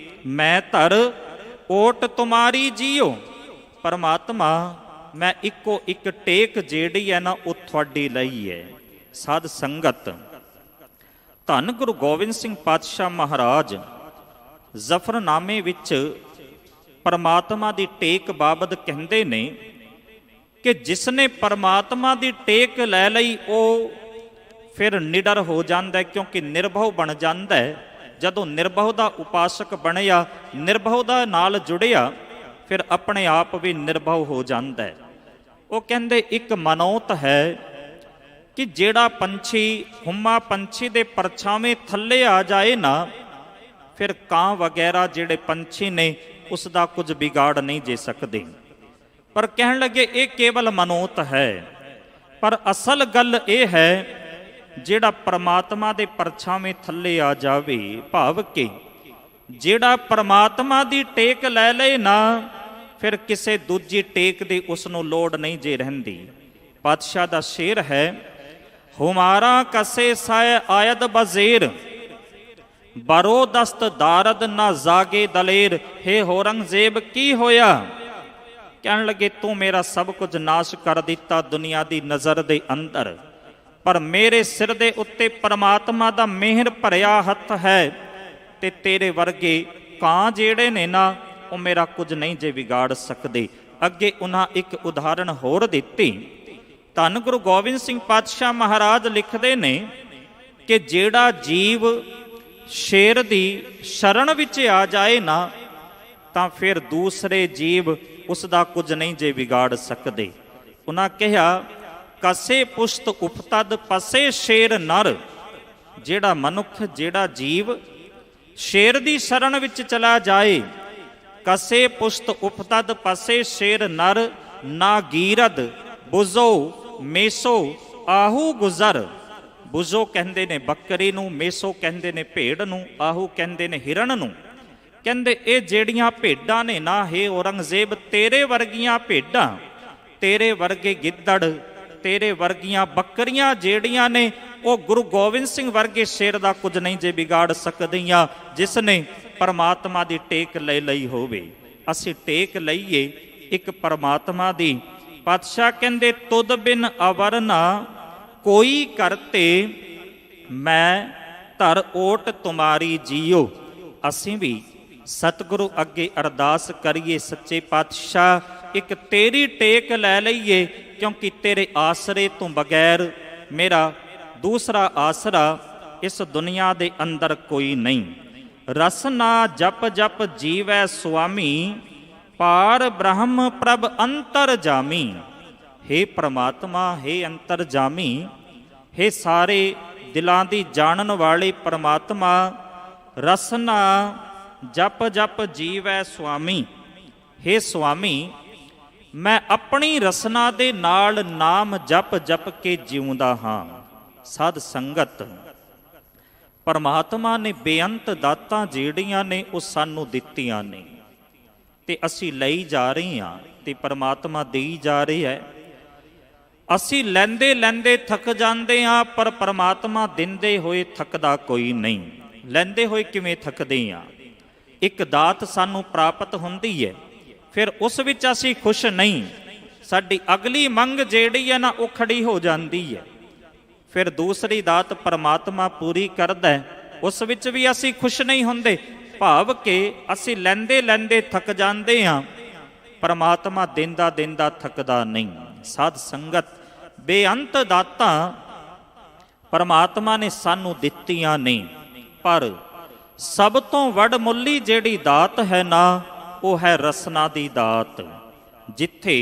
ਮੈਂ ਧਰ ਓਟ ਤੁਮਾਰੀ ਜੀਓ। ਪਰਮਾਤਮਾ, ਮੈਂ ਇੱਕੋ ਇੱਕ ਟੇਕ ਜਿਹੜੀ ਹੈ ਨਾ, ਉਹ ਤੁਹਾਡੀ ਲਈ ਹੈ। ਸਾਧ ਸੰਗਤ, ਧੰਨ ਗੁਰੂ ਗੋਬਿੰਦ ਸਿੰਘ ਪਾਤਸ਼ਾਹ ਮਹਾਰਾਜ ਜ਼ਫਰਨਾਮੇ ਵਿੱਚ ਪਰਮਾਤਮਾ ਦੀ ਟੇਕ ਬਾਬਤ ਕਹਿੰਦੇ ਨੇ ਕਿ ਜਿਸਨੇ ਪਰਮਾਤਮਾ ਦੀ ਟੇਕ ਲੈ ਲਈ, ਉਹ ਫਿਰ ਨਿਡਰ ਹੋ ਜਾਂਦਾ ਹੈ, ਕਿਉਂਕਿ ਨਿਰਭਉ ਬਣ ਜਾਂਦਾ ਹੈ। ਜਦੋਂ ਨਿਰਭਉ ਦਾ ਉਪਾਸਕ ਬਣਿਆ, ਨਿਰਭਉ ਦਾ ਨਾਲ ਜੁੜਿਆ, ਫਿਰ ਆਪਣੇ ਆਪ ਵੀ ਨਿਰਭਉ ਹੋ ਜਾਂਦਾ ਹੈ। ਉਹ ਕਹਿੰਦੇ ਇੱਕ ਮਨੌਤ ਹੈ ਕਿ ਜਿਹੜਾ ਪੰਛੀ ਹੁਮਾ ਪੰਛੀ ਦੇ ਪਰਛਾਵੇਂ ਥੱਲੇ ਆ ਜਾਏ ਨਾ, ਫਿਰ ਕਾਂ ਵਗੈਰਾ ਜਿਹੜੇ ਪੰਛੀ ਨੇ ਉਸ ਦਾ ਕੁਝ ਵਿਗਾੜ ਨਹੀਂ ਜੇ ਸਕਦੇ। ਪਰ ਕਹਿਣ ਲੱਗੇ ਇਹ ਕੇਵਲ ਮਨੌਤ ਹੈ। ਪਰ ਅਸਲ ਗੱਲ ਇਹ ਹੈ, ਜਿਹੜਾ ਪਰਮਾਤਮਾ ਦੇ ਪਰਛਾਵੇਂ ਥੱਲੇ ਆ ਜਾਵੇ, ਭਾਵ ਕਿ ਜਿਹੜਾ ਪਰਮਾਤਮਾ ਦੀ ਟੇਕ ਲੈ ਲਏ ਨਾ, ਫਿਰ ਕਿਸੇ ਦੂਜੀ ਟੇਕ ਦੀ ਉਸ ਨੂੰ ਲੋੜ ਨਹੀਂ ਜੇ ਰਹਿੰਦੀ। ਪਾਤਸ਼ਾਹ ਦਾ ਸ਼ੇਰ ਹੈ, ਹੁਮਾਰਾ ਕਸੇ ਸਾਇ ਆਇਦ ਬਜ਼ੇਰ, ਬਰੋ ਦਸਤ ਦਾਰਦ ਨਾ ਜਾਗੇ ਦਲੇਰ। ਹੇ ਔਰੰਗਜ਼ੇਬ ਕੀ ਹੋਇਆ? ਕਹਿਣ ਲੱਗੇ ਤੂੰ ਮੇਰਾ ਸਭ ਕੁਝ ਨਾਸ਼ ਕਰ ਦਿੱਤਾ ਦੁਨੀਆ ਦੀ ਨਜ਼ਰ ਦੇ ਅੰਦਰ, ਪਰ ਮੇਰੇ ਸਿਰ ਦੇ ਉੱਤੇ ਪਰਮਾਤਮਾ ਦਾ ਮਿਹਰ ਭਰਿਆ ਹੱਥ ਹੈ, ਤੇ ਤੇਰੇ ਵਰਗੇ ਕਾਂ ਜਿਹੜੇ ਨੇ ਨਾ, ਉਹ ਮੇਰਾ ਕੁਝ ਨਹੀਂ ਜੇ ਵਿਗਾੜ ਸਕਦੇ। ਅੱਗੇ ਉਹਨਾਂ ਇੱਕ ਉਦਾਹਰਣ ਹੋਰ ਦਿੱਤੀ। ਧੰਨ ਗੁਰੂ ਗੋਬਿੰਦ ਸਿੰਘ ਪਾਤਸ਼ਾਹ ਮਹਾਰਾਜ ਲਿਖਦੇ ਨੇ ਕਿ ਜਿਹੜਾ ਜੀਵ ਸ਼ੇਰ ਦੀ ਸ਼ਰਨ ਵਿੱਚ ਆ ਜਾਏ ਨਾ, ਤਾਂ ਫਿਰ ਦੂਸਰੇ ਜੀਵ ਉਸ ਦਾ ਕੁਝ ਨਹੀਂ ਜੇ ਵਿਗਾੜ ਸਕਦੇ। ਉਹਨਾਂ ਕਿਹਾ, ਕਸੇ ਪੁਸ਼ਤ ਉਪਤਦ ਪਸੇ ਸ਼ੇਰ ਨਰ। ਜਿਹੜਾ ਮਨੁੱਖ, ਜਿਹੜਾ ਜੀਵ ਸ਼ੇਰ ਦੀ ਸ਼ਰਨ ਵਿੱਚ ਚਲਾ ਜਾਏ, ਕਸੇ ਪੁਸ਼ਤ ਉਪਤਦ ਪਸੇ ਸ਼ੇਰ ਨਰ, ਨਾ ਗੀਰਦ ਬੁਝੋ ਮੇਸੋ ਆਹੂ ਗੁਜ਼ਰ। ਬੁਝੋ ਕਹਿੰਦੇ ਨੇ ਬੱਕਰੀ ਨੂੰ, ਮੇਸੋ ਕਹਿੰਦੇ ਨੇ ਭੇਡ ਨੂੰ, ਆਹੂ ਕਹਿੰਦੇ ਨੇ ਹਿਰਨ ਨੂੰ। ਕਹਿੰਦੇ ਇਹ ਜਿਹੜੀਆਂ ਭੇਡਾਂ ਨੇ ਨਾ, ਹੇ ਔਰੰਗਜ਼ੇਬ, ਤੇਰੇ ਵਰਗੀਆਂ ਭੇਡਾਂ, ਤੇਰੇ ਵਰਗੇ ਗਿੱਦੜ, ਤੇਰੇ ਵਰਗੀਆਂ ਬੱਕਰੀਆਂ ਜਿਹੜੀਆਂ ਨੇ, ਉਹ ਗੁਰੂ ਗੋਬਿੰਦ ਸਿੰਘ ਵਰਗੇ ਸ਼ੇਰ ਦਾ ਕੁਝ ਨਹੀਂ ਜੇ ਵਿਗਾੜ ਸਕਦੀਆਂ, ਜਿਸ ਨੇ ਪਰਮਾਤਮਾ ਦੀ ਟੇਕ ਲੈ ਲਈ ਹੋਵੇ। ਅਸੀਂ ਟੇਕ ਲਈਏ ਇੱਕ ਪਰਮਾਤਮਾ ਦੀ। ਪਾਤਸ਼ਾਹ ਕਹਿੰਦੇ ਤੁਧ ਬਿਨ ਅਵਰ ਨਾ ਕੋਈ ਕਰਤੇ, ਮੈਂ ਧਰ ਓਟ ਤੁਮਾਰੀ ਜੀਓ। ਅਸੀਂ ਵੀ ਸਤਿਗੁਰੂ ਅੱਗੇ ਅਰਦਾਸ ਕਰੀਏ, ਸੱਚੇ ਪਾਤਸ਼ਾਹ ਇੱਕ ਤੇਰੀ ਟੇਕ ਲੈ ਲਈਏ, ਕਿਉਂਕਿ ਤੇਰੇ ਆਸਰੇ ਤੋਂ ਬਗੈਰ ਮੇਰਾ ਦੂਸਰਾ ਆਸਰਾ ਇਸ ਦੁਨੀਆ ਦੇ ਅੰਦਰ ਕੋਈ ਨਹੀਂ। ਰਸਨਾ ਜਪ ਜਪ ਜੀਵੈ ਸੁਆਮੀ, ਪਾਰ ਬ੍ਰਹਮ ਪ੍ਰਭ ਅੰਤਰ ਜਾਮੀ। ਹੇ ਪ੍ਰਮਾਤਮਾ, ਹੇ ਅੰਤਰ ਜਾਮੀ, ਹੇ ਸਾਰੇ ਦਿਲਾਂ ਦੀ ਜਾਣਨ ਵਾਲੇ ਪ੍ਰਮਾਤਮਾ, ਰਸਨਾ ਜਪ ਜਪ ਜੀਵੈ ਸੁਆਮੀ। ਹੇ ਸੁਆਮੀ, ਮੈਂ ਆਪਣੀ ਰਸਨਾ ਦੇ ਨਾਲ ਨਾਮ ਜਪ ਜਪ ਕੇ ਜਿਉਂਦਾ ਹਾਂ। ਸਾਧ ਸੰਗਤ, ਪਰਮਾਤਮਾ ਨੇ ਬੇਅੰਤ ਦਾਤਾਂ ਜਿਹੜੀਆਂ ਨੇ ਉਹ ਸਾਨੂੰ ਦਿੱਤੀਆਂ ਨੇ ਤੇ ਅਸੀਂ ਲਈ ਜਾ ਰਹੇ ਹਾਂ ਤੇ ਪਰਮਾਤਮਾ ਦੇਈ ਜਾ ਰਿਹਾ ਹੈ। ਅਸੀਂ ਲੈਂਦੇ ਲੈਂਦੇ ਥੱਕ ਜਾਂਦੇ ਹਾਂ, ਪਰ ਪਰਮਾਤਮਾ ਦਿੰਦੇ ਹੋਏ ਥੱਕਦਾ ਕੋਈ ਨਹੀਂ। ਲੈਂਦੇ ਹੋਏ ਕਿਵੇਂ ਥੱਕਦੇ ਹਾਂ? ਇੱਕ ਦਾਤ ਸਾਨੂੰ ਪ੍ਰਾਪਤ ਹੁੰਦੀ ਹੈ, ਫਿਰ ਉਸ ਵਿੱਚ ਅਸੀਂ ਖੁਸ਼ ਨਹੀਂ, ਸਾਡੀ ਅਗਲੀ ਮੰਗ ਜਿਹੜੀ ਹੈ ਨਾ ਉਹ ਖੜੀ ਹੋ ਜਾਂਦੀ ਹੈ। ਫਿਰ ਦੂਸਰੀ ਦਾਤ ਪਰਮਾਤਮਾ ਪੂਰੀ ਕਰਦਾ ਹੈ, ਉਸ ਵਿੱਚ ਵੀ ਅਸੀਂ ਖੁਸ਼ ਨਹੀਂ ਹੁੰਦੇ, ਭਾਵ ਕਿ ਅਸੀਂ ਲੈਂਦੇ ਲੈਂਦੇ ਥੱਕ ਜਾਂਦੇ ਹਾਂ, ਪਰਮਾਤਮਾ ਦਿੰਦਾ ਦਿੰਦਾ ਥੱਕਦਾ ਨਹੀਂ। ਸਾਧ ਸੰਗਤ, ਬੇਅੰਤ ਦਾਤਾਂ ਪਰਮਾਤਮਾ ਨੇ ਸਾਨੂੰ ਦਿੱਤੀਆਂ ਨੇ, ਪਰ ਸਭ ਤੋਂ ਵੱਡਮੁੱਲੀ ਜਿਹੜੀ ਦਾਤ ਹੈ ਨਾ ਉਹ ਹੈ ਰਸਨਾ ਦੀ ਦਾਤ। ਜਿੱਥੇ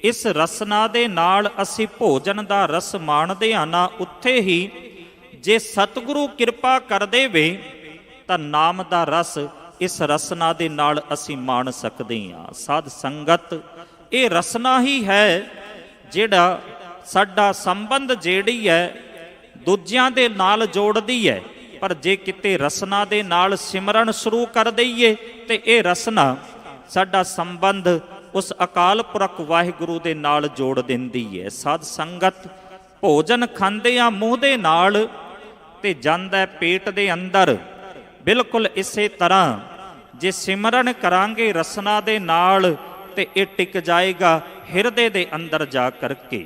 ਇਸ ਰਸਨਾ ਦੇ ਨਾਲ ਅਸੀਂ ਭੋਜਨ ਦਾ ਰਸ ਮਾਣਦੇ ਹਾਂ ਨਾ, ਉੱਥੇ ਹੀ ਜੇ ਸਤਿਗੁਰੂ ਕਿਰਪਾ ਕਰ ਦੇਵੇ ਤਾਂ ਨਾਮ ਦਾ ਰਸ ਇਸ ਰਸਨਾ ਦੇ ਨਾਲ ਅਸੀਂ ਮਾਣ ਸਕਦੇ ਹਾਂ। ਸਾਧ ਸੰਗਤ, ਇਹ ਰਸਨਾ ਹੀ ਹੈ ਜਿਹੜਾ ਸਾਡਾ ਸੰਬੰਧ ਜਿਹੜੀ ਹੈ ਦੂਜਿਆਂ ਦੇ ਨਾਲ ਜੋੜਦੀ ਹੈ। ਪਰ ਜੇ ਕਿਤੇ ਰਸਨਾ ਦੇ ਨਾਲ ਸਿਮਰਨ ਸ਼ੁਰੂ ਕਰ ਦਈਏ ਤੇ ਇਹ ਰਸਨਾ ਸਾਡਾ ਸੰਬੰਧ ਉਸ ਅਕਾਲ ਪੁਰਖ ਵਾਹਿਗੁਰੂ ਦੇ ਨਾਲ ਜੋੜ ਦਿੰਦੀ ਹੈ। ਸਾਧ ਸੰਗਤ, ਭੋਜਨ ਖਾਂਦੇ ਆ ਮੂੰਹ ਦੇ ਨਾਲ ਤੇ ਜਾਂਦਾ ਪੇਟ ਦੇ ਅੰਦਰ। ਬਿਲਕੁਲ ਇਸੇ ਤਰ੍ਹਾਂ ਜੇ ਸਿਮਰਨ ਕਰਾਂਗੇ ਰਸਨਾ ਦੇ ਨਾਲ ਤੇ ਇਹ ਟਿਕ ਜਾਏਗਾ ਹਿਰਦੇ ਦੇ ਅੰਦਰ ਜਾ ਕਰਕੇ।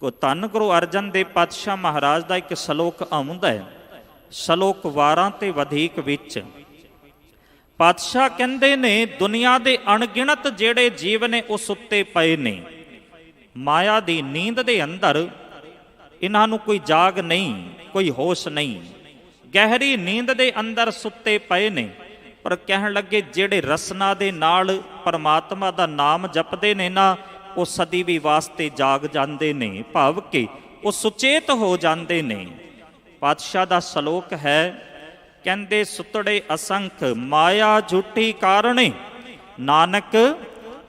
ਕੋ ਧੰਨ ਗੁਰੂ ਅਰਜਨ ਦੇਵ ਪਾਤਸ਼ਾਹ ਮਹਾਰਾਜ ਦਾ ਇੱਕ ਸ਼ਲੋਕ ਆਉਂਦਾ ਹੈ, ਸ਼ਲੋਕ 12 ਤੇ ਵਧੇਕ ਵਿੱਚ ਪਾਤਸ਼ਾਹ ਕਹਿੰਦੇ ਨੇ, ਦੁਨੀਆ ਦੇ ਅਣਗਿਣਤ ਜਿਹੜੇ ਜੀਵ ਨੇ ਉਹ ਸੁੱਤੇ ਪਏ ਨੇ, ਮਾਇਆ ਦੀ ਨੀਂਦ ਦੇ ਅੰਦਰ। ਇਹਨਾਂ ਨੂੰ ਕੋਈ ਜਾਗ ਨਹੀਂ, ਕੋਈ ਹੋਸ਼ ਨਹੀਂ, ਗਹਿਰੀ ਨੀਂਦ ਦੇ ਅੰਦਰ ਸੁੱਤੇ ਪਏ ਨੇ। ਪਰ ਕਹਿਣ ਲੱਗੇ ਜਿਹੜੇ ਰਸਨਾ ਦੇ ਨਾਲ ਪਰਮਾਤਮਾ ਦਾ ਨਾਮ ਜਪਦੇ ਨੇ ਨਾ, ਉਹ ਸਦੀ ਵੀ ਵਾਸਤੇ ਜਾਗ ਜਾਂਦੇ ਨੇ, ਭਾਵ ਕਿ ਉਹ ਸੁਚੇਤ ਹੋ ਜਾਂਦੇ ਨੇ। ਪਾਤਸ਼ਾਹ ਦਾ ਸ਼ਲੋਕ ਹੈ, ਕਹਿੰਦੇ ਸੁਤੜੇ ਅਸੰਖ ਮਾਇਆ ਝੂਠੀ ਕਾਰਣੇ, ਨਾਨਕ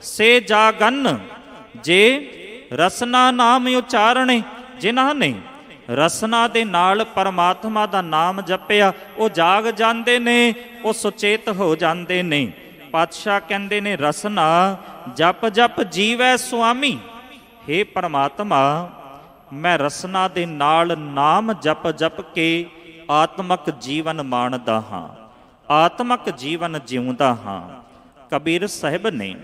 ਸੇ ਜਾਗਨ ਜੇ ਰਸਨਾ ਨਾਮ ਉਚਾਰਣੇ। ਜਿਨ੍ਹਾਂ ਨੇ ਰਸਨਾ ਦੇ ਨਾਲ ਪਰਮਾਤਮਾ ਦਾ ਨਾਮ ਜਪਿਆ ਉਹ ਜਾਗ ਜਾਂਦੇ ਨੇ, ਉਹ ਸੁਚੇਤ ਹੋ ਜਾਂਦੇ ਨੇ। ਪਾਤਸ਼ਾਹ ਕਹਿੰਦੇ ਨੇ, ਰਸਨਾ ਜਪ ਜਪ ਜੀਵੈ ਸੁਆਮੀ। ਹੇ ਪਰਮਾਤਮਾ, ਮੈਂ ਰਸਨਾ ਦੇ ਨਾਲ ਨਾਮ ਜਪ ਜਪ ਕੇ ਆਤਮਕ ਜੀਵਨ ਮਾਣਦਾ ਹਾਂ, ਆਤਮਕ ਜੀਵਨ ਜਿਉਂਦਾ ਹਾਂ। ਕਬੀਰ ਸਾਹਿਬ ਨੇ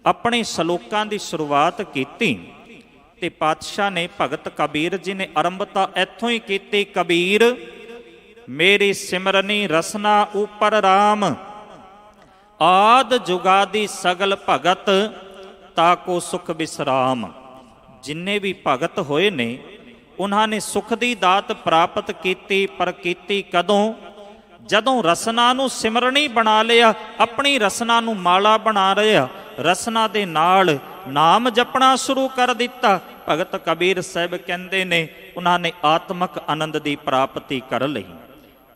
ਆਪਣੇ ਸ਼ਲੋਕਾਂ ਦੀ ਸ਼ੁਰੂਆਤ ਕੀਤੀ ਤੇ ਪਾਤਸ਼ਾਹ ਨੇ, ਭਗਤ ਕਬੀਰ ਜੀ ਨੇ ਆਰੰਭਤਾ ਇੱਥੋਂ ਹੀ ਕੀਤੀ। ਕਬੀਰ ਮੇਰੀ ਸਿਮਰਨੀ ਰਸਨਾ ਉਪਰ ਰਾਮ, ਆਦ ਜੁਗਾਦੀ ਸਗਲ ਭਗਤ ਤਾਕੋ ਸੁਖ ਬਿਸਰਾਮ। ਜਿੰਨੇ ਵੀ ਭਗਤ ਹੋਏ ਨੇ ਉਹਨਾਂ ਨੇ ਸੁਖ ਦੀ ਦਾਤ ਪ੍ਰਾਪਤ ਕੀਤੀ, ਪਰ ਕੀਤੀ ਕਦੋਂ? ਜਦੋਂ ਰਸਨਾ ਨੂੰ ਸਿਮਰਨੀ ਬਣਾ ਲਿਆ, ਆਪਣੀ ਰਸਨਾ ਨੂੰ ਮਾਲਾ ਬਣਾ ਲਿਆ, ਰਸਨਾ ਦੇ ਨਾਲ ਨਾਮ ਜਪਣਾ ਸ਼ੁਰੂ ਕਰ ਦਿੱਤਾ। ਭਗਤ ਕਬੀਰ ਸਾਹਿਬ ਕਹਿੰਦੇ ਨੇ ਉਹਨਾਂ ਨੇ ਆਤਮਕ ਆਨੰਦ ਦੀ ਪ੍ਰਾਪਤੀ ਕਰ ਲਈ।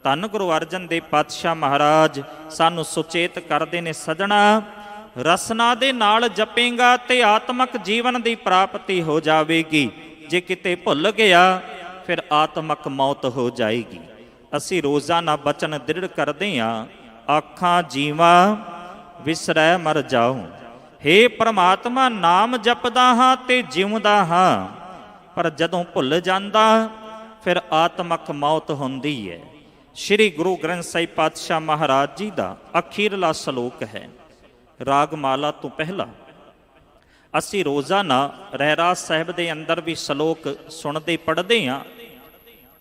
ਧੰਨ ਗੁਰੂ ਅਰਜਨ ਦੇਵ ਪਾਤਸ਼ਾਹ ਮਹਾਰਾਜ ਸਾਨੂੰ ਸੁਚੇਤ ਕਰਦੇ ਨੇ, ਸਜਣਾ ਰਸਨਾ ਦੇ ਨਾਲ ਜਪੇਗਾ ਤੇ ਆਤਮਕ ਜੀਵਨ ਦੀ ਪ੍ਰਾਪਤੀ ਹੋ ਜਾਵੇਗੀ। ਜੇ ਕਿਤੇ ਭੁੱਲ ਗਿਆ ਫਿਰ ਆਤਮਕ ਮੌਤ ਹੋ ਜਾਏਗੀ। ਅਸੀਂ ਰੋਜ਼ਾਨਾ ਬਚਨ ਦ੍ਰਿੜ ਕਰਦੇ ਹਾਂ, ਆਖਾਂ ਜੀਵਾਂ ਵਿਸਰੈ ਮਰ ਜਾਉ। ਹੇ ਪ੍ਰਮਾਤਮਾ, ਨਾਮ ਜਪਦਾ ਹਾਂ ਤੇ ਜਿਉਂਦਾ ਹਾਂ, ਪਰ ਜਦੋਂ ਭੁੱਲ ਜਾਂਦਾ ਫਿਰ ਆਤਮਕ ਮੌਤ ਹੁੰਦੀ ਹੈ। ਸ਼੍ਰੀ ਗੁਰੂ ਗ੍ਰੰਥ ਸਾਹਿਬ ਪਾਤਸ਼ਾਹ ਮਹਾਰਾਜ ਜੀ ਦਾ ਅਖੀਰਲਾ ਸ਼ਲੋਕ ਹੈ। ਰਾਗਮਾਲਾ ਤੋਂ ਪਹਿਲਾਂ ਅਸੀਂ ਰੋਜ਼ਾਨਾ ਰਹਿਰਾਸ ਸਾਹਿਬ ਦੇ ਅੰਦਰ ਵੀ ਸ਼ਲੋਕ ਸੁਣਦੇ ਪੜ੍ਹਦੇ ਹਾਂ।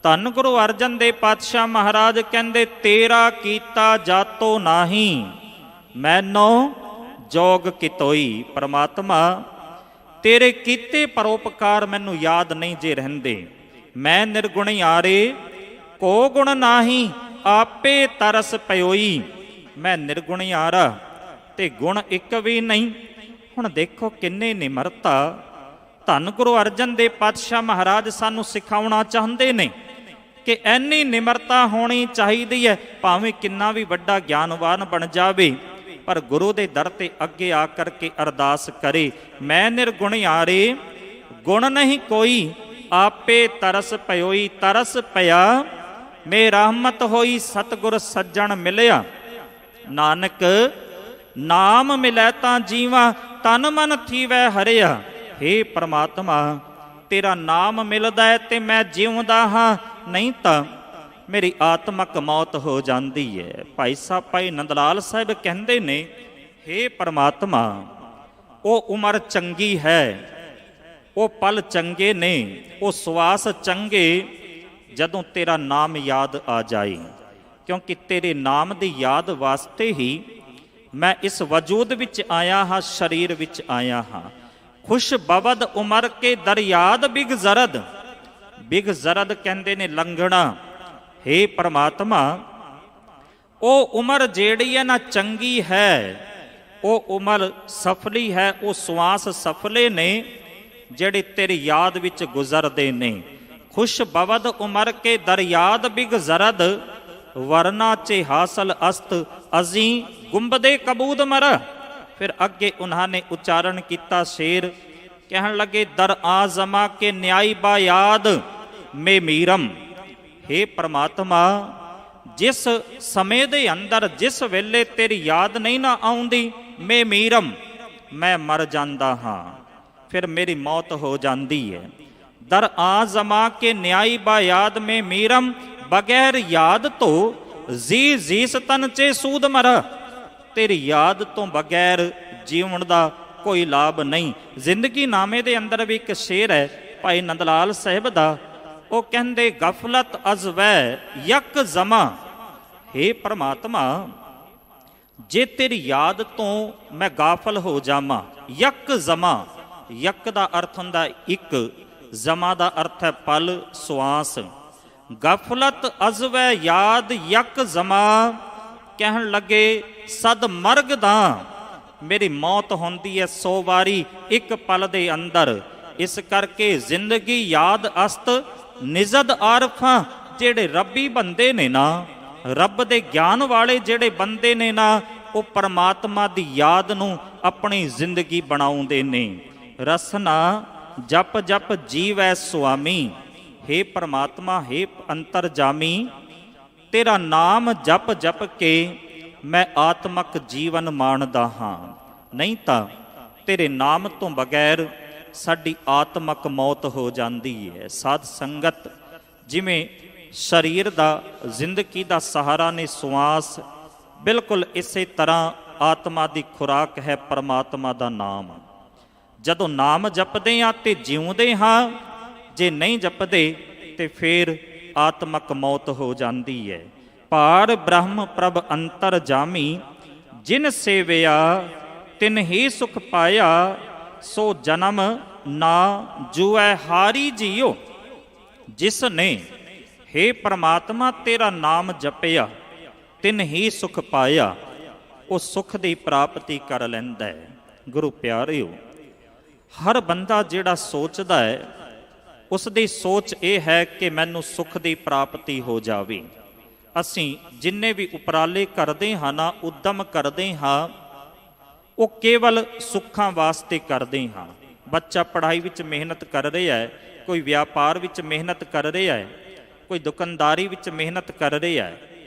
ਧੰਨ ਗੁਰੂ ਅਰਜਨ ਦੇਵ ਪਾਤਸ਼ਾਹ ਮਹਾਰਾਜ ਕਹਿੰਦੇ, ਤੇਰਾ ਕੀਤਾ ਜਾਤੋ ਨਾਹੀ ਮੈਨੋ ਜੋਗ ਕਿਤੋਈ। ਪਰਮਾਤਮਾ, ਤੇਰੇ ਕੀਤੇ ਪਰਉਪਕਾਰ ਮੈਨੂੰ ਯਾਦ ਨਹੀਂ ਜੇ ਰਹਿੰਦੇ। ਮੈਂ ਨਿਰਗੁਣੀ ਆਰੇ ਕੋ ਗੁਣ ਨਾਹੀ, ਆਪੇ ਤਰਸ ਪਇਓਈ। ਮੈਂ ਨਿਰਗੁਣਿਆਰਾ ਤੇ ਗੁਣ ਇੱਕ ਵੀ ਨਹੀਂ। ਹੁਣ ਦੇਖੋ ਕਿੰਨੇ ਨਿਮਰਤਾ ਧੰਨ ਗੁਰੂ ਅਰਜਨ ਦੇਵ ਪਾਤਸ਼ਾਹ ਮਹਾਰਾਜ ਸਾਨੂੰ ਸਿਖਾਉਣਾ ਚਾਹੁੰਦੇ ਨੇ ਕਿ ਐਨੀ ਨਿਮਰਤਾ ਹੋਣੀ ਚਾਹੀਦੀ ਹੈ। ਭਾਵੇਂ ਕਿੰਨਾ ਵੀ ਵੱਡਾ ਗਿਆਨਵਾਨ ਬਣ ਜਾਵੇ, ਪਰ ਗੁਰੂ ਦੇ ਦਰ ਤੇ ਅੱਗੇ ਆ ਕਰਕੇ ਅਰਦਾਸ ਕਰੇ, ਮੈਂ ਨਿਰਗੁਣਿਆਰੇ ਗੁਣ ਨਹੀਂ ਕੋਈ, ਆਪੇ ਤਰਸ ਪਇਓਈ। ਤਰਸ ਪਿਆ ਮੇ ਰਹਿਮਤ ਹੋਈ, ਸਤਿਗੁਰ ਸੱਜਣ ਮਿਲਿਆ। ਨਾਨਕ ਨਾਮ ਮਿਲੈ ਤਾਂ ਜੀਵਾ, ਤਨ ਮਨ ਥੀਵੈ ਹਰਿਆ। ਹੇ ਪ੍ਰਮਾਤਮਾ, ਤੇਰਾ ਨਾਮ ਮਿਲਦਾ ਹੈ ਤੇ ਮੈਂ ਜਿਉਂਦਾ ਹਾਂ, ਨਹੀਂ ਤਾਂ ਮੇਰੀ ਆਤਮਕ ਮੌਤ ਹੋ ਜਾਂਦੀ ਹੈ। ਭਾਈ ਸਾਹਿਬ ਭਾਈ ਨੰਦ ਲਾਲ ਸਾਹਿਬ ਕਹਿੰਦੇ ਨੇ, ਹੇ ਪ੍ਰਮਾਤਮਾ, ਉਹ ਉਮਰ ਚੰਗੀ ਹੈ, ਉਹ ਪਲ ਚੰਗੇ ਨੇ, ਉਹ ਸਵਾਸ ਚੰਗੇ ਜਦੋਂ ਤੇਰਾ ਨਾਮ ਯਾਦ ਆ ਜਾਏ। ਕਿਉਂਕਿ ਤੇਰੇ ਨਾਮ ਦੀ ਯਾਦ ਵਾਸਤੇ ਹੀ ਮੈਂ ਇਸ ਵਜੂਦ ਵਿੱਚ ਆਇਆ ਹਾਂ, ਸਰੀਰ ਵਿੱਚ ਆਇਆ ਹਾਂ। ਖੁਸ਼ ਬਵਦ ਉਮਰ ਕੇ ਦਰਿਆਦ ਬਿਗ ਜ਼ਰਦ। ਬਿਗ ਜ਼ਰਦ ਕਹਿੰਦੇ ਨੇ ਲੰਘਣਾ। ਹੇ ਪ੍ਰਮਾਤਮਾ, ਉਹ ਉਮਰ ਜਿਹੜੀ ਹੈ ਨਾ ਚੰਗੀ ਹੈ, ਉਹ ਉਮਰ ਸਫਲੀ ਹੈ, ਉਹ ਸਵਾਸ ਸਫਲੇ ਨੇ ਜਿਹੜੇ ਤੇਰੀ ਯਾਦ ਵਿੱਚ ਗੁਜ਼ਰਦੇ ਨੇ। ਖੁਸ਼ ਬਵਦ ਉਮਰ ਕੇ ਦਰਿਆਦ ਬਿਗ ਜ਼ਰਦ, ਵਰਨਾ ਚੇ ਹਾਸਲ ਅਸਤ ਅਜ਼ੀ ਗੁੰਬਦੇ ਕਬੂਦ ਮਰ। ਫਿਰ ਅੱਗੇ ਉਹਨਾਂ ਨੇ ਉਚਾਰਨ ਕੀਤਾ ਸ਼ੇਰ, ਕਹਿਣ ਲੱਗੇ, ਦਰ ਆਜ਼ਮਾ ਕੇ ਨਿਆਈ ਬਾ ਯਾਦ ਮੇ ਮੀਰਮ। ਹੇ ਪ੍ਰਮਾਤਮਾ, ਜਿਸ ਸਮੇਂ ਦੇ ਅੰਦਰ ਜਿਸ ਵੇਲੇ ਤੇਰੀ ਯਾਦ ਨਹੀਂ ਨਾ ਆਉਂਦੀ, ਮੇ ਮੀਰਮ, ਮੈਂ ਮਰ ਜਾਂਦਾ ਹਾਂ, ਫਿਰ ਮੇਰੀ ਮੌਤ ਹੋ ਜਾਂਦੀ ਹੈ। ਦਰ ਆਜ਼ਮਾ ਕੇ ਨਿਆਈ ਬਾ ਯਾਦ ਮੇ ਮੀਰਮ, ਬਗੈਰ ਯਾਦ ਤੋਂ ਜੀ ਜੀਸ ਤਨ ਚੇ ਸੂਦ ਮਰ। ਤੇਰੀ ਯਾਦ ਤੋਂ ਬਗੈਰ ਜੀਵਨ ਦਾ ਕੋਈ ਲਾਭ ਨਹੀਂ। ਜ਼ਿੰਦਗੀ ਨਾਮੇ ਦੇ ਅੰਦਰ ਵੀ ਇੱਕ ਸ਼ੇਰ ਹੈ ਭਾਈ ਨੰਦ ਲਾਲ ਸਾਹਿਬ ਦਾ, ਉਹ ਕਹਿੰਦੇ, ਗਫਲਤ ਅਜ਼ਵੈ ਯਕ ਜ਼ਮਾ। ਹੇ ਪ੍ਰਮਾਤਮਾ, ਜੇ ਤੇਰੀ ਯਾਦ ਤੋਂ ਮੈਂ ਗਾਫਲ ਹੋ ਜਾਵਾਂ, ਯਕ ਜ਼ਮਾ, ਯਕ ਦਾ ਅਰਥ ਹੁੰਦਾ ਇੱਕ, ਜ਼ਮਾ ਦਾ ਅਰਥ ਹੈ ਪਲ, ਸਵਾਸ। ਗਫਲਤ ਅਜ਼ਵੈ ਯਾਦ ਯਕ ਜ਼ਮਾ, ਕਹਿਣ ਲੱਗੇ ਸਦ ਮਰਗ ਦਾ, ਮੇਰੀ ਮੌਤ ਹੁੰਦੀ ਹੈ 100 ਵਾਰੀ ਇੱਕ ਪਲ ਦੇ ਅੰਦਰ। ਇਸ ਕਰਕੇ ਜ਼ਿੰਦਗੀ ਯਾਦ ਅਸਤ ਨਿਜ਼ਦ ਆਰਫਾਂ। ਜਿਹੜੇ ਰੱਬੀ ਬੰਦੇ ਨੇ ਨਾ, ਰੱਬ ਦੇ ਗਿਆਨ ਵਾਲੇ ਜਿਹੜੇ ਬੰਦੇ ਨੇ ਨਾ, ਉਹ ਪਰਮਾਤਮਾ ਦੀ ਯਾਦ ਨੂੰ ਆਪਣੀ ਜ਼ਿੰਦਗੀ ਬਣਾਉਂਦੇ ਨੇ। ਰਸਨਾ ਜਪ ਜਪ ਜੀਵੈ ਸੁਆਮੀ। ਹੇ ਪ੍ਰਮਾਤਮਾ, ਹੇ ਅੰਤਰਜਾਮੀ, ਤੇਰਾ ਨਾਮ ਜਪ ਜਪ ਕੇ ਮੈਂ ਆਤਮਕ ਜੀਵਨ ਮਾਣਦਾ ਹਾਂ, ਨਹੀਂ ਤਾਂ ਤੇਰੇ ਨਾਮ ਤੋਂ ਬਗੈਰ ਸਾਡੀ ਆਤਮਕ ਮੌਤ ਹੋ ਜਾਂਦੀ ਹੈ। ਸਾਧ ਸੰਗਤ, ਜਿਵੇਂ ਸਰੀਰ ਦਾ, ਜ਼ਿੰਦਗੀ ਦਾ ਸਹਾਰਾ ਨੇ ਸਵਾਸ, ਬਿਲਕੁਲ ਇਸੇ ਤਰ੍ਹਾਂ ਆਤਮਾ ਦੀ ਖੁਰਾਕ ਹੈ ਪਰਮਾਤਮਾ ਦਾ ਨਾਮ। ਜਦੋਂ ਨਾਮ ਜਪਦੇ ਹਾਂ ਤੇ ਜਿਉਂਦੇ ਹਾਂ, ਜੇ ਨਹੀਂ ਜਪਦੇ ਤੇ ਫਿਰ ਆਤਮਕ ਮੌਤ ਹੋ ਜਾਂਦੀ ਹੈ। ਪਾਰ ਬ੍ਰਹਮ ਪ੍ਰਭ ਅੰਤਰ ਜਾਮੀ, ਜਿਨ ਸੇਵਿਆ ਤਿਨ ਹੀ ਸੁਖ ਪਾਇਆ, ਸੋ ਜਨਮ ਨਾ ਜੂਐ ਹਾਰੀ ਜੀਓ। ਜਿਸ ਨੇ ਹੇ ਪ੍ਰਮਾਤਮਾ ਤੇਰਾ ਨਾਮ ਜਪਿਆ, ਤਿਨ ਹੀ ਸੁਖ ਪਾਇਆ, ਉਹ ਸੁਖ ਦੀ ਪ੍ਰਾਪਤੀ ਕਰ ਲੈਂਦਾ ਹੈ। ਗੁਰੂ ਪਿਆਰਿਓ, ਹਰ ਬੰਦਾ ਜਿਹੜਾ ਸੋਚਦਾ ਹੈ, ਉਸ ਦੀ ਸੋਚ ਇਹ ਹੈ ਕਿ ਮੈਨੂੰ ਸੁਖ ਦੀ ਪ੍ਰਾਪਤੀ ਹੋ ਜਾਵੇ। ਅਸੀਂ ਜਿੰਨੇ ਵੀ ਉਪਰਾਲੇ ਕਰਦੇ ਹਾਂ ਨਾ, ਉਦਮ ਕਰਦੇ ਹਾਂ, ਉਹ ਕੇਵਲ ਸੁੱਖਾਂ ਵਾਸਤੇ ਕਰਦੇ ਹਾਂ। ਬੱਚਾ ਪੜ੍ਹਾਈ ਵਿੱਚ ਮਿਹਨਤ ਕਰ ਰਿਹਾ ਹੈ, ਕੋਈ ਵਪਾਰ ਵਿੱਚ ਮਿਹਨਤ ਕਰ ਰਿਹਾ ਹੈ, ਕੋਈ ਦੁਕਾਨਦਾਰੀ ਵਿੱਚ ਮਿਹਨਤ ਕਰ ਰਿਹਾ ਹੈ।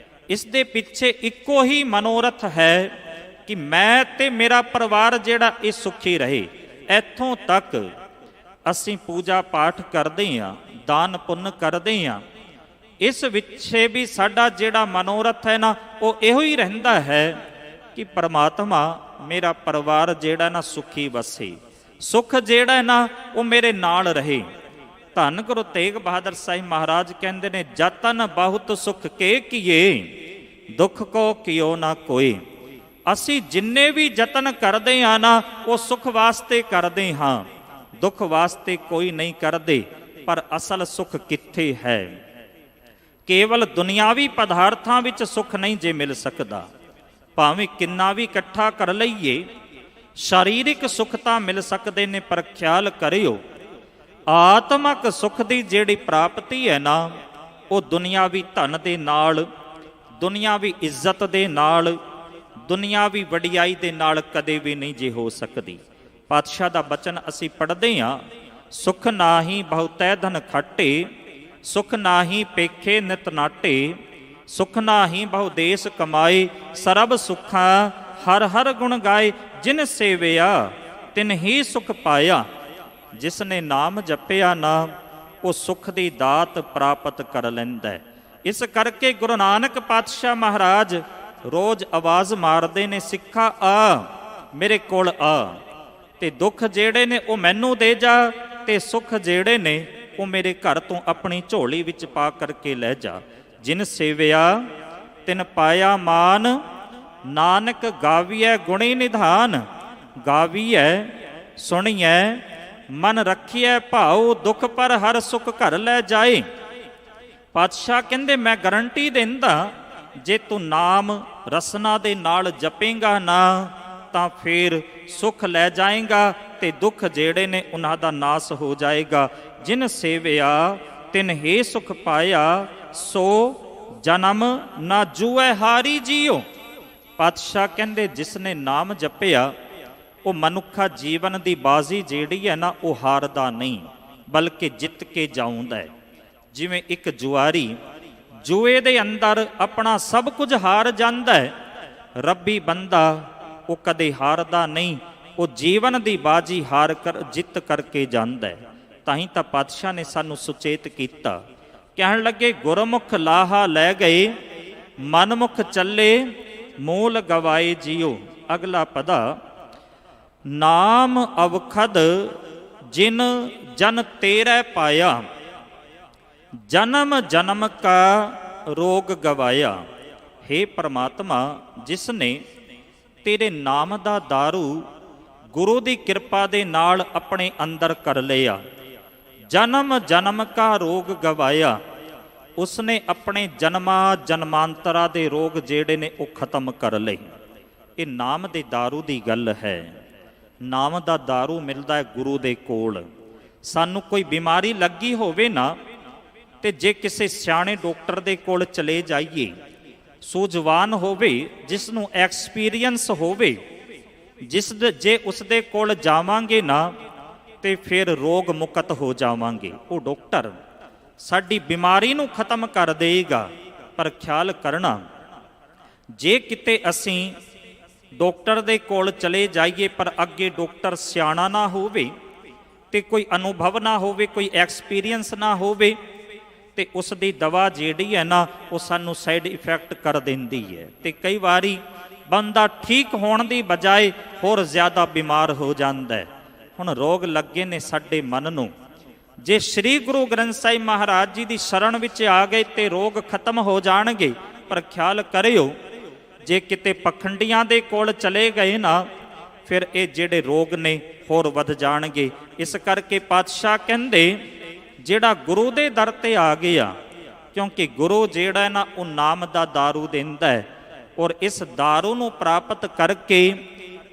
ਇਸ ਦੇ ਪਿੱਛੇ ਇੱਕੋ ਹੀ ਮਨੋਰਥ ਹੈ ਕਿ ਮੈਂ ਤੇ ਮੇਰਾ ਪਰਿਵਾਰ ਜਿਹੜਾ ਇਹ ਸੁਖੀ ਰਹੇ। ਇੱਥੋਂ ਤੱਕ ਅਸੀਂ ਪੂਜਾ ਪਾਠ ਕਰਦੇ ਹਾਂ, ਦਾਨ ਪੁੰਨ ਕਰਦੇ ਹਾਂ, ਇਸ ਵਿਚੇ ਵੀ ਸਾਡਾ ਜਿਹੜਾ ਮਨੋਰਥ ਹੈ ਨਾ, ਉਹ ਇਹੋ ਹੀ ਰਹਿੰਦਾ ਹੈ ਕਿ ਪਰਮਾਤਮਾ ਮੇਰਾ ਪਰਿਵਾਰ ਜਿਹੜਾ ਨਾ ਸੁਖੀ ਵਸੇ, ਸੁਖ ਜਿਹੜਾ ਨਾ ਉਹ ਮੇਰੇ ਨਾਲ ਰਹੇ। ਧੰਨ ਗੁਰੂ ਤੇਗ ਬਹਾਦਰ ਸਾਹਿਬ ਮਹਾਰਾਜ ਕਹਿੰਦੇ ਨੇ, ਜਤਨ ਬਹੁਤ ਸੁਖ ਕੇ ਕੀਏ, ਦੁੱਖ ਕੋ ਕਿਓ ਨਾ ਕੋਏ। ਅਸੀਂ ਜਿੰਨੇ ਵੀ ਯਤਨ ਕਰਦੇ ਹਾਂ ਨਾ, ਉਹ ਸੁਖ ਵਾਸਤੇ ਕਰਦੇ ਹਾਂ, ਦੁੱਖ ਵਾਸਤੇ ਕੋਈ ਨਹੀਂ ਕਰਦੇ। ਪਰ ਅਸਲ ਸੁਖ ਕਿੱਥੇ ਹੈ? ਕੇਵਲ ਦੁਨਿਆਵੀ ਪਦਾਰਥਾਂ ਵਿੱਚ ਸੁੱਖ ਨਹੀਂ ਜੇ ਮਿਲ ਸਕਦਾ, ਭਾਵੇਂ ਕਿੰਨਾ ਵੀ ਇਕੱਠਾ ਕਰ ਲਈਏ, ਸਰੀਰਿਕ ਸੁੱਖ ਤਾਂ ਮਿਲ ਸਕਦੇ ਨੇ, ਪਰ ਖਿਆਲ ਕਰਿਓ ਆਤਮਕ ਸੁੱਖ ਦੀ ਜਿਹੜੀ ਪ੍ਰਾਪਤੀ ਹੈ ਨਾ, ਉਹ ਦੁਨਿਆਵੀ ਧਨ ਦੇ ਨਾਲ, ਦੁਨਿਆਵੀ ਇੱਜ਼ਤ ਦੇ ਨਾਲ, ਦੁਨਿਆਵੀ ਵਡਿਆਈ ਦੇ ਨਾਲ ਕਦੇ ਵੀ ਨਹੀਂ ਜੇ ਹੋ ਸਕਦੀ। ਪਾਤਸ਼ਾਹ ਦਾ ਬਚਨ ਅਸੀਂ ਪੜ੍ਹਦੇ ਹਾਂ, ਸੁਖ ਨਾਹੀ ਬਹੁਤੈ ਧਨ ਖਾਟੇ, ਸੁਖ ਨਾਹੀ ਪੇਖੇ ਨਿਤ ਨਾਟੇ, ਸੁਖ ਨਾਹੀ ਬਹੁ ਦੇਸ ਕਮਾਏ, ਸਰਬ ਸੁੱਖਾਂ ਹਰ ਹਰ ਗੁਣ ਗਾਏ, ਜਿਨ ਸੇਵਿਆ ਤਿਨ ਹੀ ਸੁਖ ਪਾਇਆ। ਜਿਸ ਨੇ ਨਾਮ ਜਪਿਆ ਨਾ, ਉਹ ਸੁਖ ਦੀ ਦਾਤ ਪ੍ਰਾਪਤ ਕਰ ਲੈਂਦਾ ਹੈ। ਇਸ ਕਰਕੇ ਗੁਰੂ ਨਾਨਕ ਪਾਤਸ਼ਾਹ ਮਹਾਰਾਜ ਰੋਜ਼ ਆਵਾਜ਼ ਮਾਰਦੇ ਨੇ, ਸਿੱਖਾ ਆ ਮੇਰੇ ਕੋਲ ਆ, ਤੇ ਦੁੱਖ ਜਿਹੜੇ ਨੇ ਉਹ ਮੈਨੂੰ ਦੇ ਜਾ, ਤੇ ਸੁੱਖ ਜਿਹੜੇ ਨੇ ਉਹ ਮੇਰੇ ਘਰ ਤੋਂ ਆਪਣੀ ਝੋਲੀ ਵਿੱਚ ਪਾ ਕਰਕੇ ਲੈ ਜਾ। ਜਿਨ ਸੇਵਿਆ ਤਿਨ ਪਾਇਆ ਮਾਨ, ਨਾਨਕ ਗਾਵੀਐ ਗੁਣੀ ਨਿਧਾਨ। ਗਾਵੀਐ ਸੁਣੀਐ ਮਨ ਰੱਖੀਐ ਭਾਉ, ਦੁੱਖ ਪਰ ਹਰ ਸੁੱਖ ਘਰ ਲੈ ਜਾਏ। ਪਾਤਸ਼ਾਹ ਕਹਿੰਦੇ ਮੈਂ ਗਰੰਟੀ ਦਿੰਦਾ, ਜੇ ਤੂੰ ਨਾਮ ਰਸਨਾ ਦੇ ਨਾਲ ਜਪੇਂਗਾ ਨਾ, ਤਾਂ ਫਿਰ ਸੁੱਖ ਲੈ ਜਾਏਗਾ, ਤੇ ਦੁੱਖ ਜਿਹੜੇ ਨੇ ਉਹਨਾਂ ਦਾ ਨਾਸ ਹੋ ਜਾਏਗਾ। ਜਿਨ ਸੇਵਿਆ ਤਿਨ ਹੀ ਸੁਖ ਪਾਇਆ, ਸੋ ਜਨਮ ਨਾ ਜੂਐ ਹਾਰੀ ਜੀਓ। ਪਾਤਸ਼ਾਹ ਕਹਿੰਦੇ ਜਿਸ ਨੇ ਨਾਮ ਜਪਿਆ, ਉਹ ਮਨੁੱਖਾ ਜੀਵਨ ਦੀ ਬਾਜ਼ੀ ਜਿਹੜੀ ਹੈ ਨਾ, ਉਹ ਹਾਰਦਾ ਨਹੀਂ, ਬਲਕਿ ਜਿੱਤ ਕੇ ਜਾਉਂਦਾ ਹੈ। ਜਿਵੇਂ ਇੱਕ ਜੁਆਰੀ ਜੂਏ ਦੇ ਅੰਦਰ ਆਪਣਾ ਸਭ ਕੁਝ ਹਾਰ ਜਾਂਦਾ ਹੈ, ਰੱਬੀ ਬੰਦਾ ਉਹ ਕਦੇ ਹਾਰਦਾ ਨਹੀਂ, ਉਹ ਜੀਵਨ ਦੀ ਬਾਜੀ ਹਾਰ ਕਰ ਜਿੱਤ ਕਰਕੇ ਜਾਂਦਾ ਹੈ। ਤਾਂ ਹੀ ਤਾਂ ਪਾਤਸ਼ਾਹ ਨੇ ਸਾਨੂੰ ਸੁਚੇਤ ਕੀਤਾ, ਕਹਿਣ ਲੱਗੇ ਗੁਰਮੁਖ ਲਾਹਾ ਲੈ ਗਏ, ਮਨਮੁਖ ਚੱਲੇ ਮੂਲ ਗਵਾਏ ਜੀਓ। ਅਗਲਾ ਪਦਾ, ਨਾਮ ਅਵਖਦ ਜਿਨ ਜਨ ਤੇਰੇ ਪਾਇਆ, ਜਨਮ ਜਨਮ ਕਾ ਰੋਗ ਗਵਾਇਆ। ਹੇ ਪ੍ਰਮਾਤਮਾ, ਜਿਸ ਨੇ ਤੇਰੇ ਨਾਮ ਦਾ ਦਾਰੂ ਗੁਰੂ ਦੀ ਕਿਰਪਾ ਦੇ ਨਾਲ ਆਪਣੇ ਅੰਦਰ ਕਰ ਲਿਆ, ਜਨਮ ਜਨਮ ਕਾ ਰੋਗ ਗਵਾਇਆ, ਉਸਨੇ ਆਪਣੇ ਜਨਮਾਂ ਜਨਮਾਂਤਰਾਂ ਦੇ ਰੋਗ ਜਿਹੜੇ ਨੇ ਉਹ ਖਤਮ ਕਰ ਲਏ। ਇਹ ਨਾਮ ਦੇ ਦਾਰੂ ਦੀ ਗੱਲ ਹੈ। ਨਾਮ ਦਾ ਦਾਰੂ ਮਿਲਦਾ ਹੈ ਗੁਰੂ ਦੇ ਕੋਲ। ਸਾਨੂੰ ਕੋਈ ਬਿਮਾਰੀ ਲੱਗੀ ਹੋਵੇ ਨਾ, ਤੇ ਜੇ ਕਿਸੇ ਸਿਆਣੇ ਡਾਕਟਰ ਦੇ ਕੋਲ ਚਲੇ ਜਾਈਏ, ਸੂਝਵਾਨ ਹੋਵੇ, ਜਿਸ ਨੂੰ ਐਕਸਪੀਰੀਅੰਸ ਹੋਵੇ, ਜੇ ਉਸ ਦੇ ਕੋਲ ਜਾਵਾਂਗੇ ਨਾ, ਤੇ ਫਿਰ ਰੋਗ ਮੁਕਤ ਹੋ ਜਾਵਾਂਗੇ। ਉਹ ਡਾਕਟਰ ਸਾਡੀ ਬਿਮਾਰੀ ਨੂੰ ਖਤਮ ਕਰ ਦੇਗਾ। ਪਰ ਖਿਆਲ ਕਰਨਾ, ਜੇ ਕਿਤੇ ਅਸੀਂ ਡਾਕਟਰ ਦੇ ਕੋਲ ਚਲੇ ਜਾਈਏ, ਪਰ ਅੱਗੇ ਡਾਕਟਰ ਸਿਆਣਾ ਨਾ ਹੋਵੇ, ਤੇ ਕੋਈ ਅਨੁਭਵ ਨਾ ਹੋਵੇ, ਕੋਈ ਐਕਸਪੀਰੀਅੰਸ ਨਾ ਹੋਵੇ, ਤੇ ਉਸ ਦੀ ਦਵਾ ਜਿਹੜੀ ਹੈ ਨਾ, ਉਹ ਸਾਨੂੰ ਸਾਈਡ ਇਫੈਕਟ ਕਰ ਦਿੰਦੀ ਹੈ। ਤੇ ਕਈ ਵਾਰੀ ਬੰਦਾ ਠੀਕ ਹੋਣ ਦੀ ਬਜਾਏ ਹੋਰ ਜ਼ਿਆਦਾ ਬਿਮਾਰ ਹੋ ਜਾਂਦਾ ਹੈ। ਹੁਣ ਰੋਗ ਲੱਗੇ ਨੇ ਸਾਡੇ ਮਨ ਨੂੰ, ਜੇ ਸ੍ਰੀ ਗੁਰੂ ਗ੍ਰੰਥ ਸਾਹਿਬ ਮਹਾਰਾਜ ਜੀ ਦੀ ਸ਼ਰਨ ਵਿੱਚ ਆ ਗਏ ਤੇ ਰੋਗ ਖਤਮ ਹੋ ਜਾਣਗੇ। ਪਰ ਖਿਆਲ ਕਰਿਓ, ਜੇ ਕਿਤੇ ਪਖੰਡੀਆਂ ਦੇ ਕੋਲ ਚਲੇ ਗਏ ਨਾ, ਫਿਰ ਇਹ ਜਿਹੜੇ ਰੋਗ ਨੇ ਹੋਰ ਵੱਧ ਜਾਣਗੇ। ਇਸ ਕਰਕੇ ਪਾਤਸ਼ਾਹ ਕਹਿੰਦੇ ਜਿਹੜਾ ਗੁਰੂ ਦੇ ਦਰ ਤੇ ਆ ਗਿਆ, ਕਿਉਂਕਿ ਗੁਰੂ ਜਿਹੜਾ ਨਾ ਉਹ ਨਾਮ ਦਾ ਦਾਰੂ ਦਿੰਦਾ ਹੈ, ਔਰ ਇਸ ਦਾਰੂ ਨੂੰ ਪ੍ਰਾਪਤ ਕਰਕੇ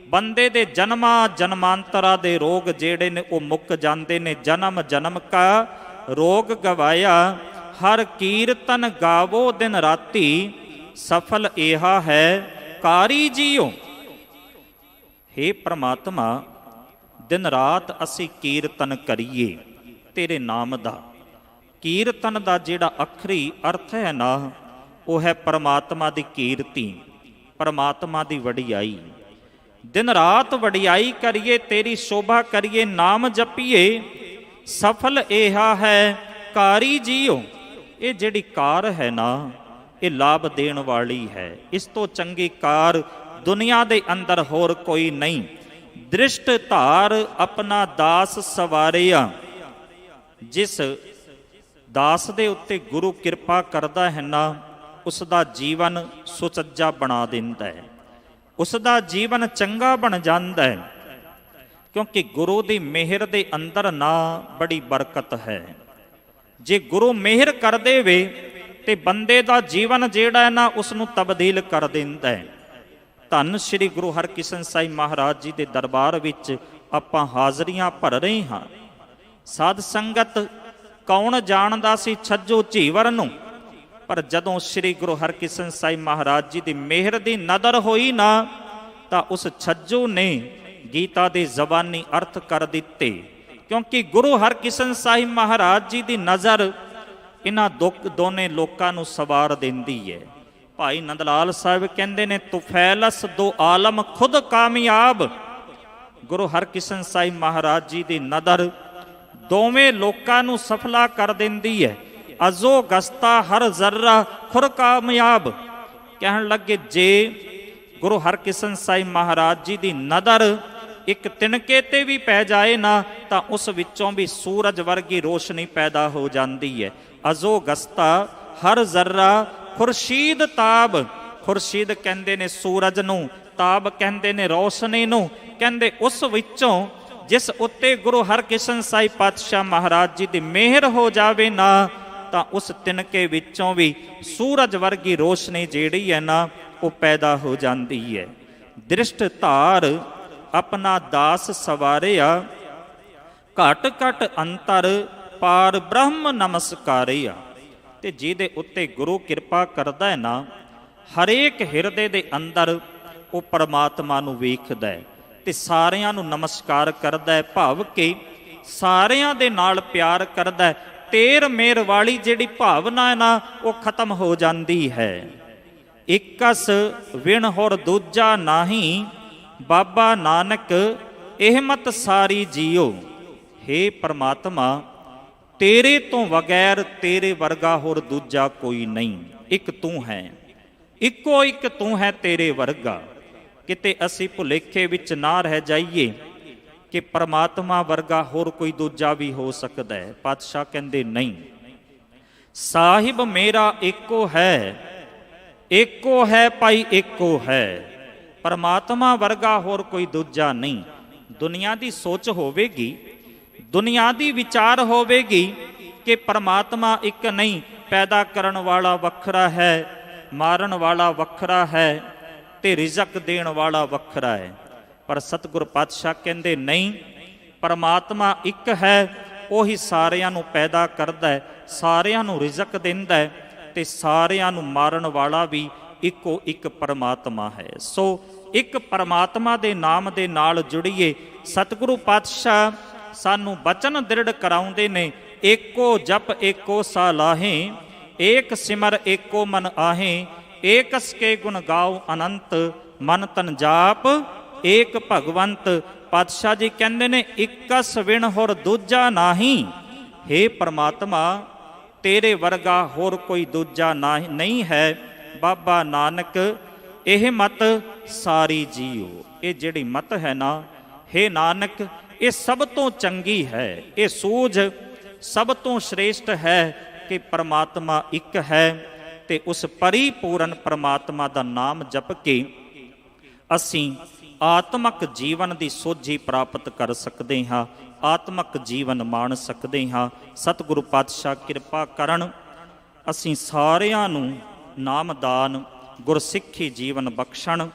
ਬੰਦੇ ਦੇ ਜਨਮਾਂ ਜਨਮਾਂਤਰਾਂ ਦੇ ਰੋਗ ਜਿਹੜੇ ਨੇ ਉਹ ਮੁੱਕ ਜਾਂਦੇ ਨੇ। ਜਨਮ ਜਨਮ ਕਾ ਰੋਗ ਗਵਾਇਆ, ਹਰ ਕੀਰਤਨ ਗਾਵੋ ਦਿਨ ਰਾਤੀ, ਸਫਲ ਇਹਾ ਹੈ ਕਾਰੀ ਜੀਓ। ਹੇ ਪ੍ਰਮਾਤਮਾ, ਦਿਨ ਰਾਤ ਅਸੀਂ ਕੀਰਤਨ ਕਰੀਏ ਤੇਰੇ ਨਾਮ ਦਾ। ਕੀਰਤਨ ਦਾ ਜਿਹੜਾ ਅਖਰੀ ਅਰਥ ਹੈ ਨਾ, ਉਹ ਹੈ ਪਰਮਾਤਮਾ ਦੀ ਕੀਰਤੀ, ਪਰਮਾਤਮਾ ਦੀ ਵਡਿਆਈ। ਦਿਨ ਰਾਤ ਵਡਿਆਈ ਕਰੀਏ, ਤੇਰੀ ਸ਼ੋਭਾ ਕਰੀਏ, ਨਾਮ ਜਪੀਏ, ਸਫਲ ਇਹਾ ਹੈ ਕਾਰੀ ਜੀਓ। ਇਹ ਜਿਹੜੀ ਕਾਰ ਹੈ ਨਾ, ਇਹ ਲਾਭ ਦੇਣ ਵਾਲੀ ਹੈ। ਇਸ ਤੋਂ ਚੰਗੀ ਕਾਰ ਦੁਨੀਆ ਦੇ ਅੰਦਰ ਹੋਰ ਕੋਈ ਨਹੀਂ। ਦ੍ਰਿਸ਼ਟ ਧਾਰ ਆਪਣਾ ਦਾਸ ਸਵਾਰਿਆ। ਜਿਸ ਦਾਸ ਦੇ ਉੱਤੇ ਗੁਰੂ ਕਿਰਪਾ ਕਰਦਾ ਹੈ ਨਾ, ਉਸ ਦਾ ਜੀਵਨ ਸੁਚੱਜਾ ਬਣਾ ਦਿੰਦਾ ਹੈ, ਉਸ ਦਾ ਜੀਵਨ ਚੰਗਾ ਬਣ ਜਾਂਦਾ ਹੈ। ਕਿਉਂਕਿ ਗੁਰੂ ਦੀ ਮਿਹਰ ਦੇ ਅੰਦਰ ਨਾ ਬੜੀ ਬਰਕਤ ਹੈ। ਜੇ ਗੁਰੂ ਮਿਹਰ ਕਰ ਦੇਵੇ ਤੇ ਬੰਦੇ ਦਾ ਜੀਵਨ ਜਿਹੜਾ ਹੈ ਨਾ ਉਸ ਨੂੰ ਤਬਦੀਲ ਕਰ ਦਿੰਦਾ ਹੈ। ਧੰਨ ਸ੍ਰੀ ਗੁਰੂ ਹਰਕ੍ਰਿਸ਼ਨ ਸਾਹਿਬ ਮਹਾਰਾਜ ਜੀ ਦੇ ਦਰਬਾਰ ਵਿੱਚ ਆਪਾਂ ਹਾਜ਼ਰੀਆਂ ਭਰ ਰਹੇ ਹਾਂ। ਸਾਧ ਸੰਗਤ ਕੌਣ ਜਾਣਦਾ ਸੀ ਛੱਜੂ ਝੀਵਰ ਨੂੰ, ਪਰ ਜਦੋਂ ਸ੍ਰੀ ਗੁਰੂ ਹਰਕ੍ਰਿਸ਼ਨ ਸਾਹਿਬ ਮਹਾਰਾਜ ਜੀ ਦੀ ਮਿਹਰ ਦੀ ਨਜ਼ਰ ਹੋਈ ਨਾ ਤਾਂ ਉਸ ਛੱਜੂ ਨੇ ਗੀਤਾ ਦੇ ਜ਼ਬਾਨੀ ਅਰਥ ਕਰ ਦਿੱਤੇ, ਕਿਉਂਕਿ ਗੁਰੂ ਹਰਕ੍ਰਿਸ਼ਨ ਸਾਹਿਬ ਮਹਾਰਾਜ ਜੀ ਦੀ ਨਜ਼ਰ ਇਹਨਾਂ ਦੋਨੇ ਲੋਕਾਂ ਨੂੰ ਸਵਾਰ ਦਿੰਦੀ ਹੈ। ਭਾਈ ਨੰਦ ਲਾਲ ਸਾਹਿਬ ਕਹਿੰਦੇ ਨੇ ਤੁਫੈਲਸ ਦੋ ਆਲਮ ਖੁਦ ਕਾਮਯਾਬ। ਗੁਰੂ ਹਰਕ੍ਰਿਸ਼ਨ ਸਾਹਿਬ ਮਹਾਰਾਜ ਜੀ ਦੀ ਨਜ਼ਰ ਦੋਵੇਂ ਲੋਕਾਂ ਨੂੰ ਸਫਲਾ ਕਰ ਦਿੰਦੀ ਹੈ। ਅਜ਼ੋ ਗਸਤਾ ਹਰ ਜ਼ਰਰਾ ਖੁਰ ਕਾਮਯਾਬ। ਕਹਿਣ ਲੱਗੇ ਜੇ ਗੁਰੂ ਹਰਕ੍ਰਿਸ਼ਨ ਸਾਹਿਬ ਮਹਾਰਾਜ ਜੀ ਦੀ ਨਜ਼ਰ ਇੱਕ ਤਿਣਕੇ ਤੇ ਵੀ ਪੈ ਜਾਏ ਨਾ ਤਾਂ ਉਸ ਵਿੱਚੋਂ ਵੀ ਸੂਰਜ ਵਰਗੀ ਰੋਸ਼ਨੀ ਪੈਦਾ ਹੋ ਜਾਂਦੀ ਹੈ। ਅਜ਼ੋ ਗਸਤਾ ਹਰ ਜ਼ਰਰਾ ਖੁਰਸ਼ੀਦ ਤਾਬ। ਖੁਰਸ਼ੀਦ ਕਹਿੰਦੇ ਨੇ ਸੂਰਜ ਨੂੰ, ਤਾਬ ਕਹਿੰਦੇ ਨੇ ਰੋਸ਼ਨੀ ਨੂੰ। ਕਹਿੰਦੇ ਉਸ ਵਿੱਚੋਂ ਜਿਸ ਉੱਤੇ ਗੁਰੂ ਹਰਕ੍ਰਿਸ਼ਨ ਸਾਹਿਬ ਪਾਤਸ਼ਾਹ ਮਹਾਰਾਜ ਜੀ ਦੀ ਮਿਹਰ ਹੋ ਜਾਵੇ ਨਾ ਤਾਂ ਉਸ ਤਿਣਕੇ ਵਿੱਚੋਂ ਵੀ ਸੂਰਜ ਵਰਗੀ ਰੋਸ਼ਨੀ ਜਿਹੜੀ ਹੈ ਨਾ ਉਹ ਪੈਦਾ ਹੋ ਜਾਂਦੀ ਹੈ। ਦ੍ਰਿਸ਼ਟ ਧਾਰ ਆਪਣਾ ਦਾਸ ਸਵਾਰਿਆ, ਘਟ ਘਟ ਅੰਤਰ ਪਾਰ ਬ੍ਰਹਮ ਨਮਸਕਾਰਿਆ। ਤੇ ਜਿਹਦੇ ਉੱਤੇ ਗੁਰੂ ਕਿਰਪਾ ਕਰਦਾ ਹੈ ਨਾ, ਹਰੇਕ ਹਿਰਦੇ ਦੇ ਅੰਦਰ ਉਹ ਪਰਮਾਤਮਾ ਨੂੰ ਵੇਖਦਾ ਹੈ ਤੇ ਸਾਰਿਆਂ ਨੂੰ ਨਮਸਕਾਰ ਕਰਦਾ ਹੈ, ਭਾਵ ਕਿ ਸਾਰਿਆਂ ਦੇ ਨਾਲ ਪਿਆਰ ਕਰਦਾ ਹੈ। ਤੇਰ ਮੇਰ ਵਾਲੀ ਜਿਹੜੀ ਭਾਵਨਾ ਹੈ ਨਾ ਉਹ ਖਤਮ ਹੋ ਜਾਂਦੀ ਹੈ। ਇਕਸ ਵਿਣ ਹੋਰ ਦੂਜਾ ਨਾਹੀ, ਬਾਬਾ ਨਾਨਕ ਇਹ ਮਤ ਸਾਰੀ ਜੀਓ। ਹੇ ਪਰਮਾਤਮਾ, ਤੇਰੇ ਤੋਂ ਬਗੈਰ ਤੇਰੇ ਵਰਗਾ ਹੋਰ ਦੂਜਾ ਕੋਈ ਨਹੀਂ। ਇੱਕ ਤੂੰ ਹੈ, ਇੱਕੋ ਇੱਕ ਤੂੰ ਹੈ ਤੇਰੇ ਵਰਗਾ। ਕਿਤੇ ਅਸੀਂ ਭੁਲੇਖੇ ਵਿੱਚ ਨਾ ਰਹਿ ਜਾਈਏ ਕਿ ਪਰਮਾਤਮਾ ਵਰਗਾ ਹੋਰ ਕੋਈ ਦੂਜਾ ਵੀ ਹੋ ਸਕਦਾ ਹੈ। ਪਾਤਸ਼ਾਹ ਕਹਿੰਦੇ ਨਹੀਂ, ਸਾਹਿਬ ਮੇਰਾ ਇੱਕੋ ਹੈ, ਇੱਕੋ ਹੈ ਭਾਈ ਇੱਕੋ ਹੈ। ਪਰਮਾਤਮਾ ਵਰਗਾ ਹੋਰ ਕੋਈ ਦੂਜਾ ਨਹੀਂ। ਦੁਨੀਆ ਦੀ ਸੋਚ ਹੋਵੇਗੀ, ਦੁਨੀਆ ਦੀ ਵਿਚਾਰ ਹੋਵੇਗੀ ਕਿ ਪਰਮਾਤਮਾ ਇੱਕ ਨਹੀਂ, ਪੈਦਾ ਕਰਨ ਵਾਲਾ ਵੱਖਰਾ ਹੈ, ਮਾਰਨ ਵਾਲਾ ਵੱਖਰਾ ਹੈ ਤੇ ਰਿਜ਼ਕ ਦੇਣ ਵਾਲਾ ਵੱਖਰਾ ਹੈ। ਪਰ ਸਤਿਗੁਰ ਪਾਤਸ਼ਾਹ ਕਹਿੰਦੇ ਨਹੀਂ, ਪਰਮਾਤਮਾ ਇੱਕ ਹੈ, ਉਹੀ ਸਾਰਿਆਂ ਨੂੰ ਪੈਦਾ ਕਰਦਾ ਹੈ, ਸਾਰਿਆਂ ਨੂੰ ਰਿਜ਼ਕ ਦਿੰਦਾ ਹੈ ਤੇ ਸਾਰਿਆਂ ਨੂੰ ਮਾਰਨ ਵਾਲਾ ਵੀ ਇੱਕੋ ਇੱਕ ਪਰਮਾਤਮਾ ਹੈ। ਸੋ ਇੱਕ ਪਰਮਾਤਮਾ ਦੇ ਨਾਮ ਦੇ ਨਾਲ ਜੁੜੀਏ। ਸਤਿਗੁਰੂ ਪਾਤਸ਼ਾਹ ਸਾਨੂੰ ਬਚਨ ਦ੍ਰਿੜ ਕਰਾਉਂਦੇ ਨੇ, ਏਕੋ ਜਪ ਏਕੋ ਸਾਲਾਹੇ, ਏਕ ਸਿਮਰ ਏਕੋ ਮਨ ਆਹੇ, ਏਕਸ ਕੇ ਗੁਣ ਗਾਓ ਅਨੰਤ, ਮਨ ਤਨ ਜਾਪ ਏਕ ਭਗਵੰਤ। ਪਾਤਸ਼ਾਹ ਜੀ ਕਹਿੰਦੇ ਨੇ ਇਕਸ ਵਿਣ ਹੋਰ ਦੂਜਾ ਨਾਹੀ। ਹੇ ਪਰਮਾਤਮਾ, ਤੇਰੇ ਵਰਗਾ ਹੋਰ ਕੋਈ ਦੂਜਾ ਨਹੀਂ ਹੈ। ਬਾਬਾ ਨਾਨਕ ਇਹ ਮਤ ਸਾਰੀ ਜੀਓ। ਇਹ ਜਿਹੜੀ ਮਤ ਹੈ ਨਾ, ਹੇ ਨਾਨਕ, ਇਹ ਸਭ ਤੋਂ ਚੰਗੀ ਹੈ, ਇਹ ਸੂਝ ਸਭ ਤੋਂ ਸ਼੍ਰੇਸ਼ਟ ਹੈ ਕਿ ਪਰਮਾਤਮਾ ਇੱਕ ਹੈ ਤੇ ਉਸ ਪਰਿਪੂਰਨ ਪਰਮਾਤਮਾ ਦਾ ਨਾਮ ਜਪ ਕੇ ਅਸੀਂ ਆਤਮਕ ਜੀਵਨ ਦੀ ਸੋਝੀ ਪ੍ਰਾਪਤ ਕਰ ਸਕਦੇ ਹਾਂ, ਆਤਮਕ ਜੀਵਨ ਮਾਣ ਸਕਦੇ ਹਾਂ। ਸਤਿਗੁਰੂ ਪਾਤਸ਼ਾਹ ਕਿਰਪਾ ਕਰਨ, ਅਸੀਂ ਸਾਰਿਆਂ ਨੂੰ ਨਾਮਦਾਨ ਗੁਰਸਿੱਖੀ ਜੀਵਨ ਬਖਸ਼ਣ,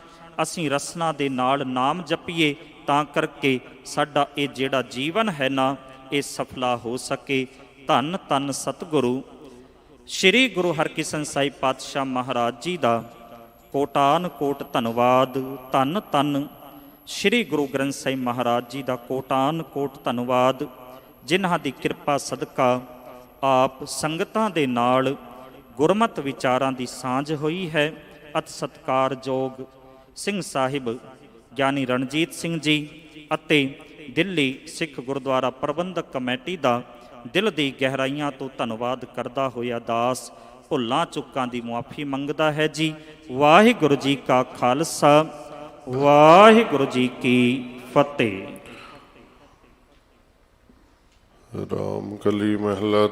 ਅਸੀਂ ਰਸਨਾ ਦੇ ਨਾਲ ਨਾਮ ਜਪੀਏ ਤਾਂ ਕਰਕੇ ਸਾਡਾ ਇਹ ਜਿਹੜਾ ਜੀਵਨ ਹੈ ਨਾ ਇਹ ਸਫਲਾ ਹੋ ਸਕੇ। ਧੰਨ ਧੰਨ ਸਤਿਗੁਰੂ ਸ੍ਰੀ ਗੁਰੂ ਹਰਕ੍ਰਿਸ਼ਨ ਸਾਹਿਬ ਪਾਤਸ਼ਾਹ ਮਹਾਰਾਜ ਜੀ ਦਾ ਕੋਟਾਨ ਕੋਟ ਧੰਨਵਾਦ। ਧੰਨ ਧੰਨ ਸ੍ਰੀ ਗੁਰੂ ਗ੍ਰੰਥ ਸਾਹਿਬ ਮਹਾਰਾਜ ਜੀ ਦਾ ਕੋਟਾਨ ਕੋਟ ਧੰਨਵਾਦ, ਜਿਨ੍ਹਾਂ ਦੀ ਕਿਰਪਾ ਸਦਕਾ ਆਪ ਸੰਗਤਾਂ ਦੇ ਨਾਲ ਗੁਰਮਤਿ ਵਿਚਾਰਾਂ ਦੀ ਸਾਂਝ ਹੋਈ ਹੈ। ਅਤ ਸਤਿਕਾਰਯੋਗ ਸਿੰਘ ਸਾਹਿਬ ਗਿਆਨੀ ਰਣਜੀਤ ਸਿੰਘ ਜੀ ਅਤੇ ਦਿੱਲੀ ਸਿੱਖ ਗੁਰਦੁਆਰਾ ਪ੍ਰਬੰਧਕ ਕਮੇਟੀ ਦਾ ਦਿਲ ਦੀ ਗਹਿਰਾਈਆਂ ਤੋਂ ਧੰਨਵਾਦ ਕਰਦਾ ਹੋਇਆ ਦਾਸ ਭੁੱਲਾਂ ਚੁੱਕਾਂ ਦੀ ਮੁਆਫੀ ਮੰਗਦਾ ਹੈ ਜੀ। ਵਾਹਿਗੁਰੂ ਜੀ ਕਾ ਖਾਲਸਾ, ਵਾਹਿਗੁਰੂ ਜੀ ਕੀ ਫਤਿਹ। ਰਾਮ ਕਲੀ ਮਹਿਲਾ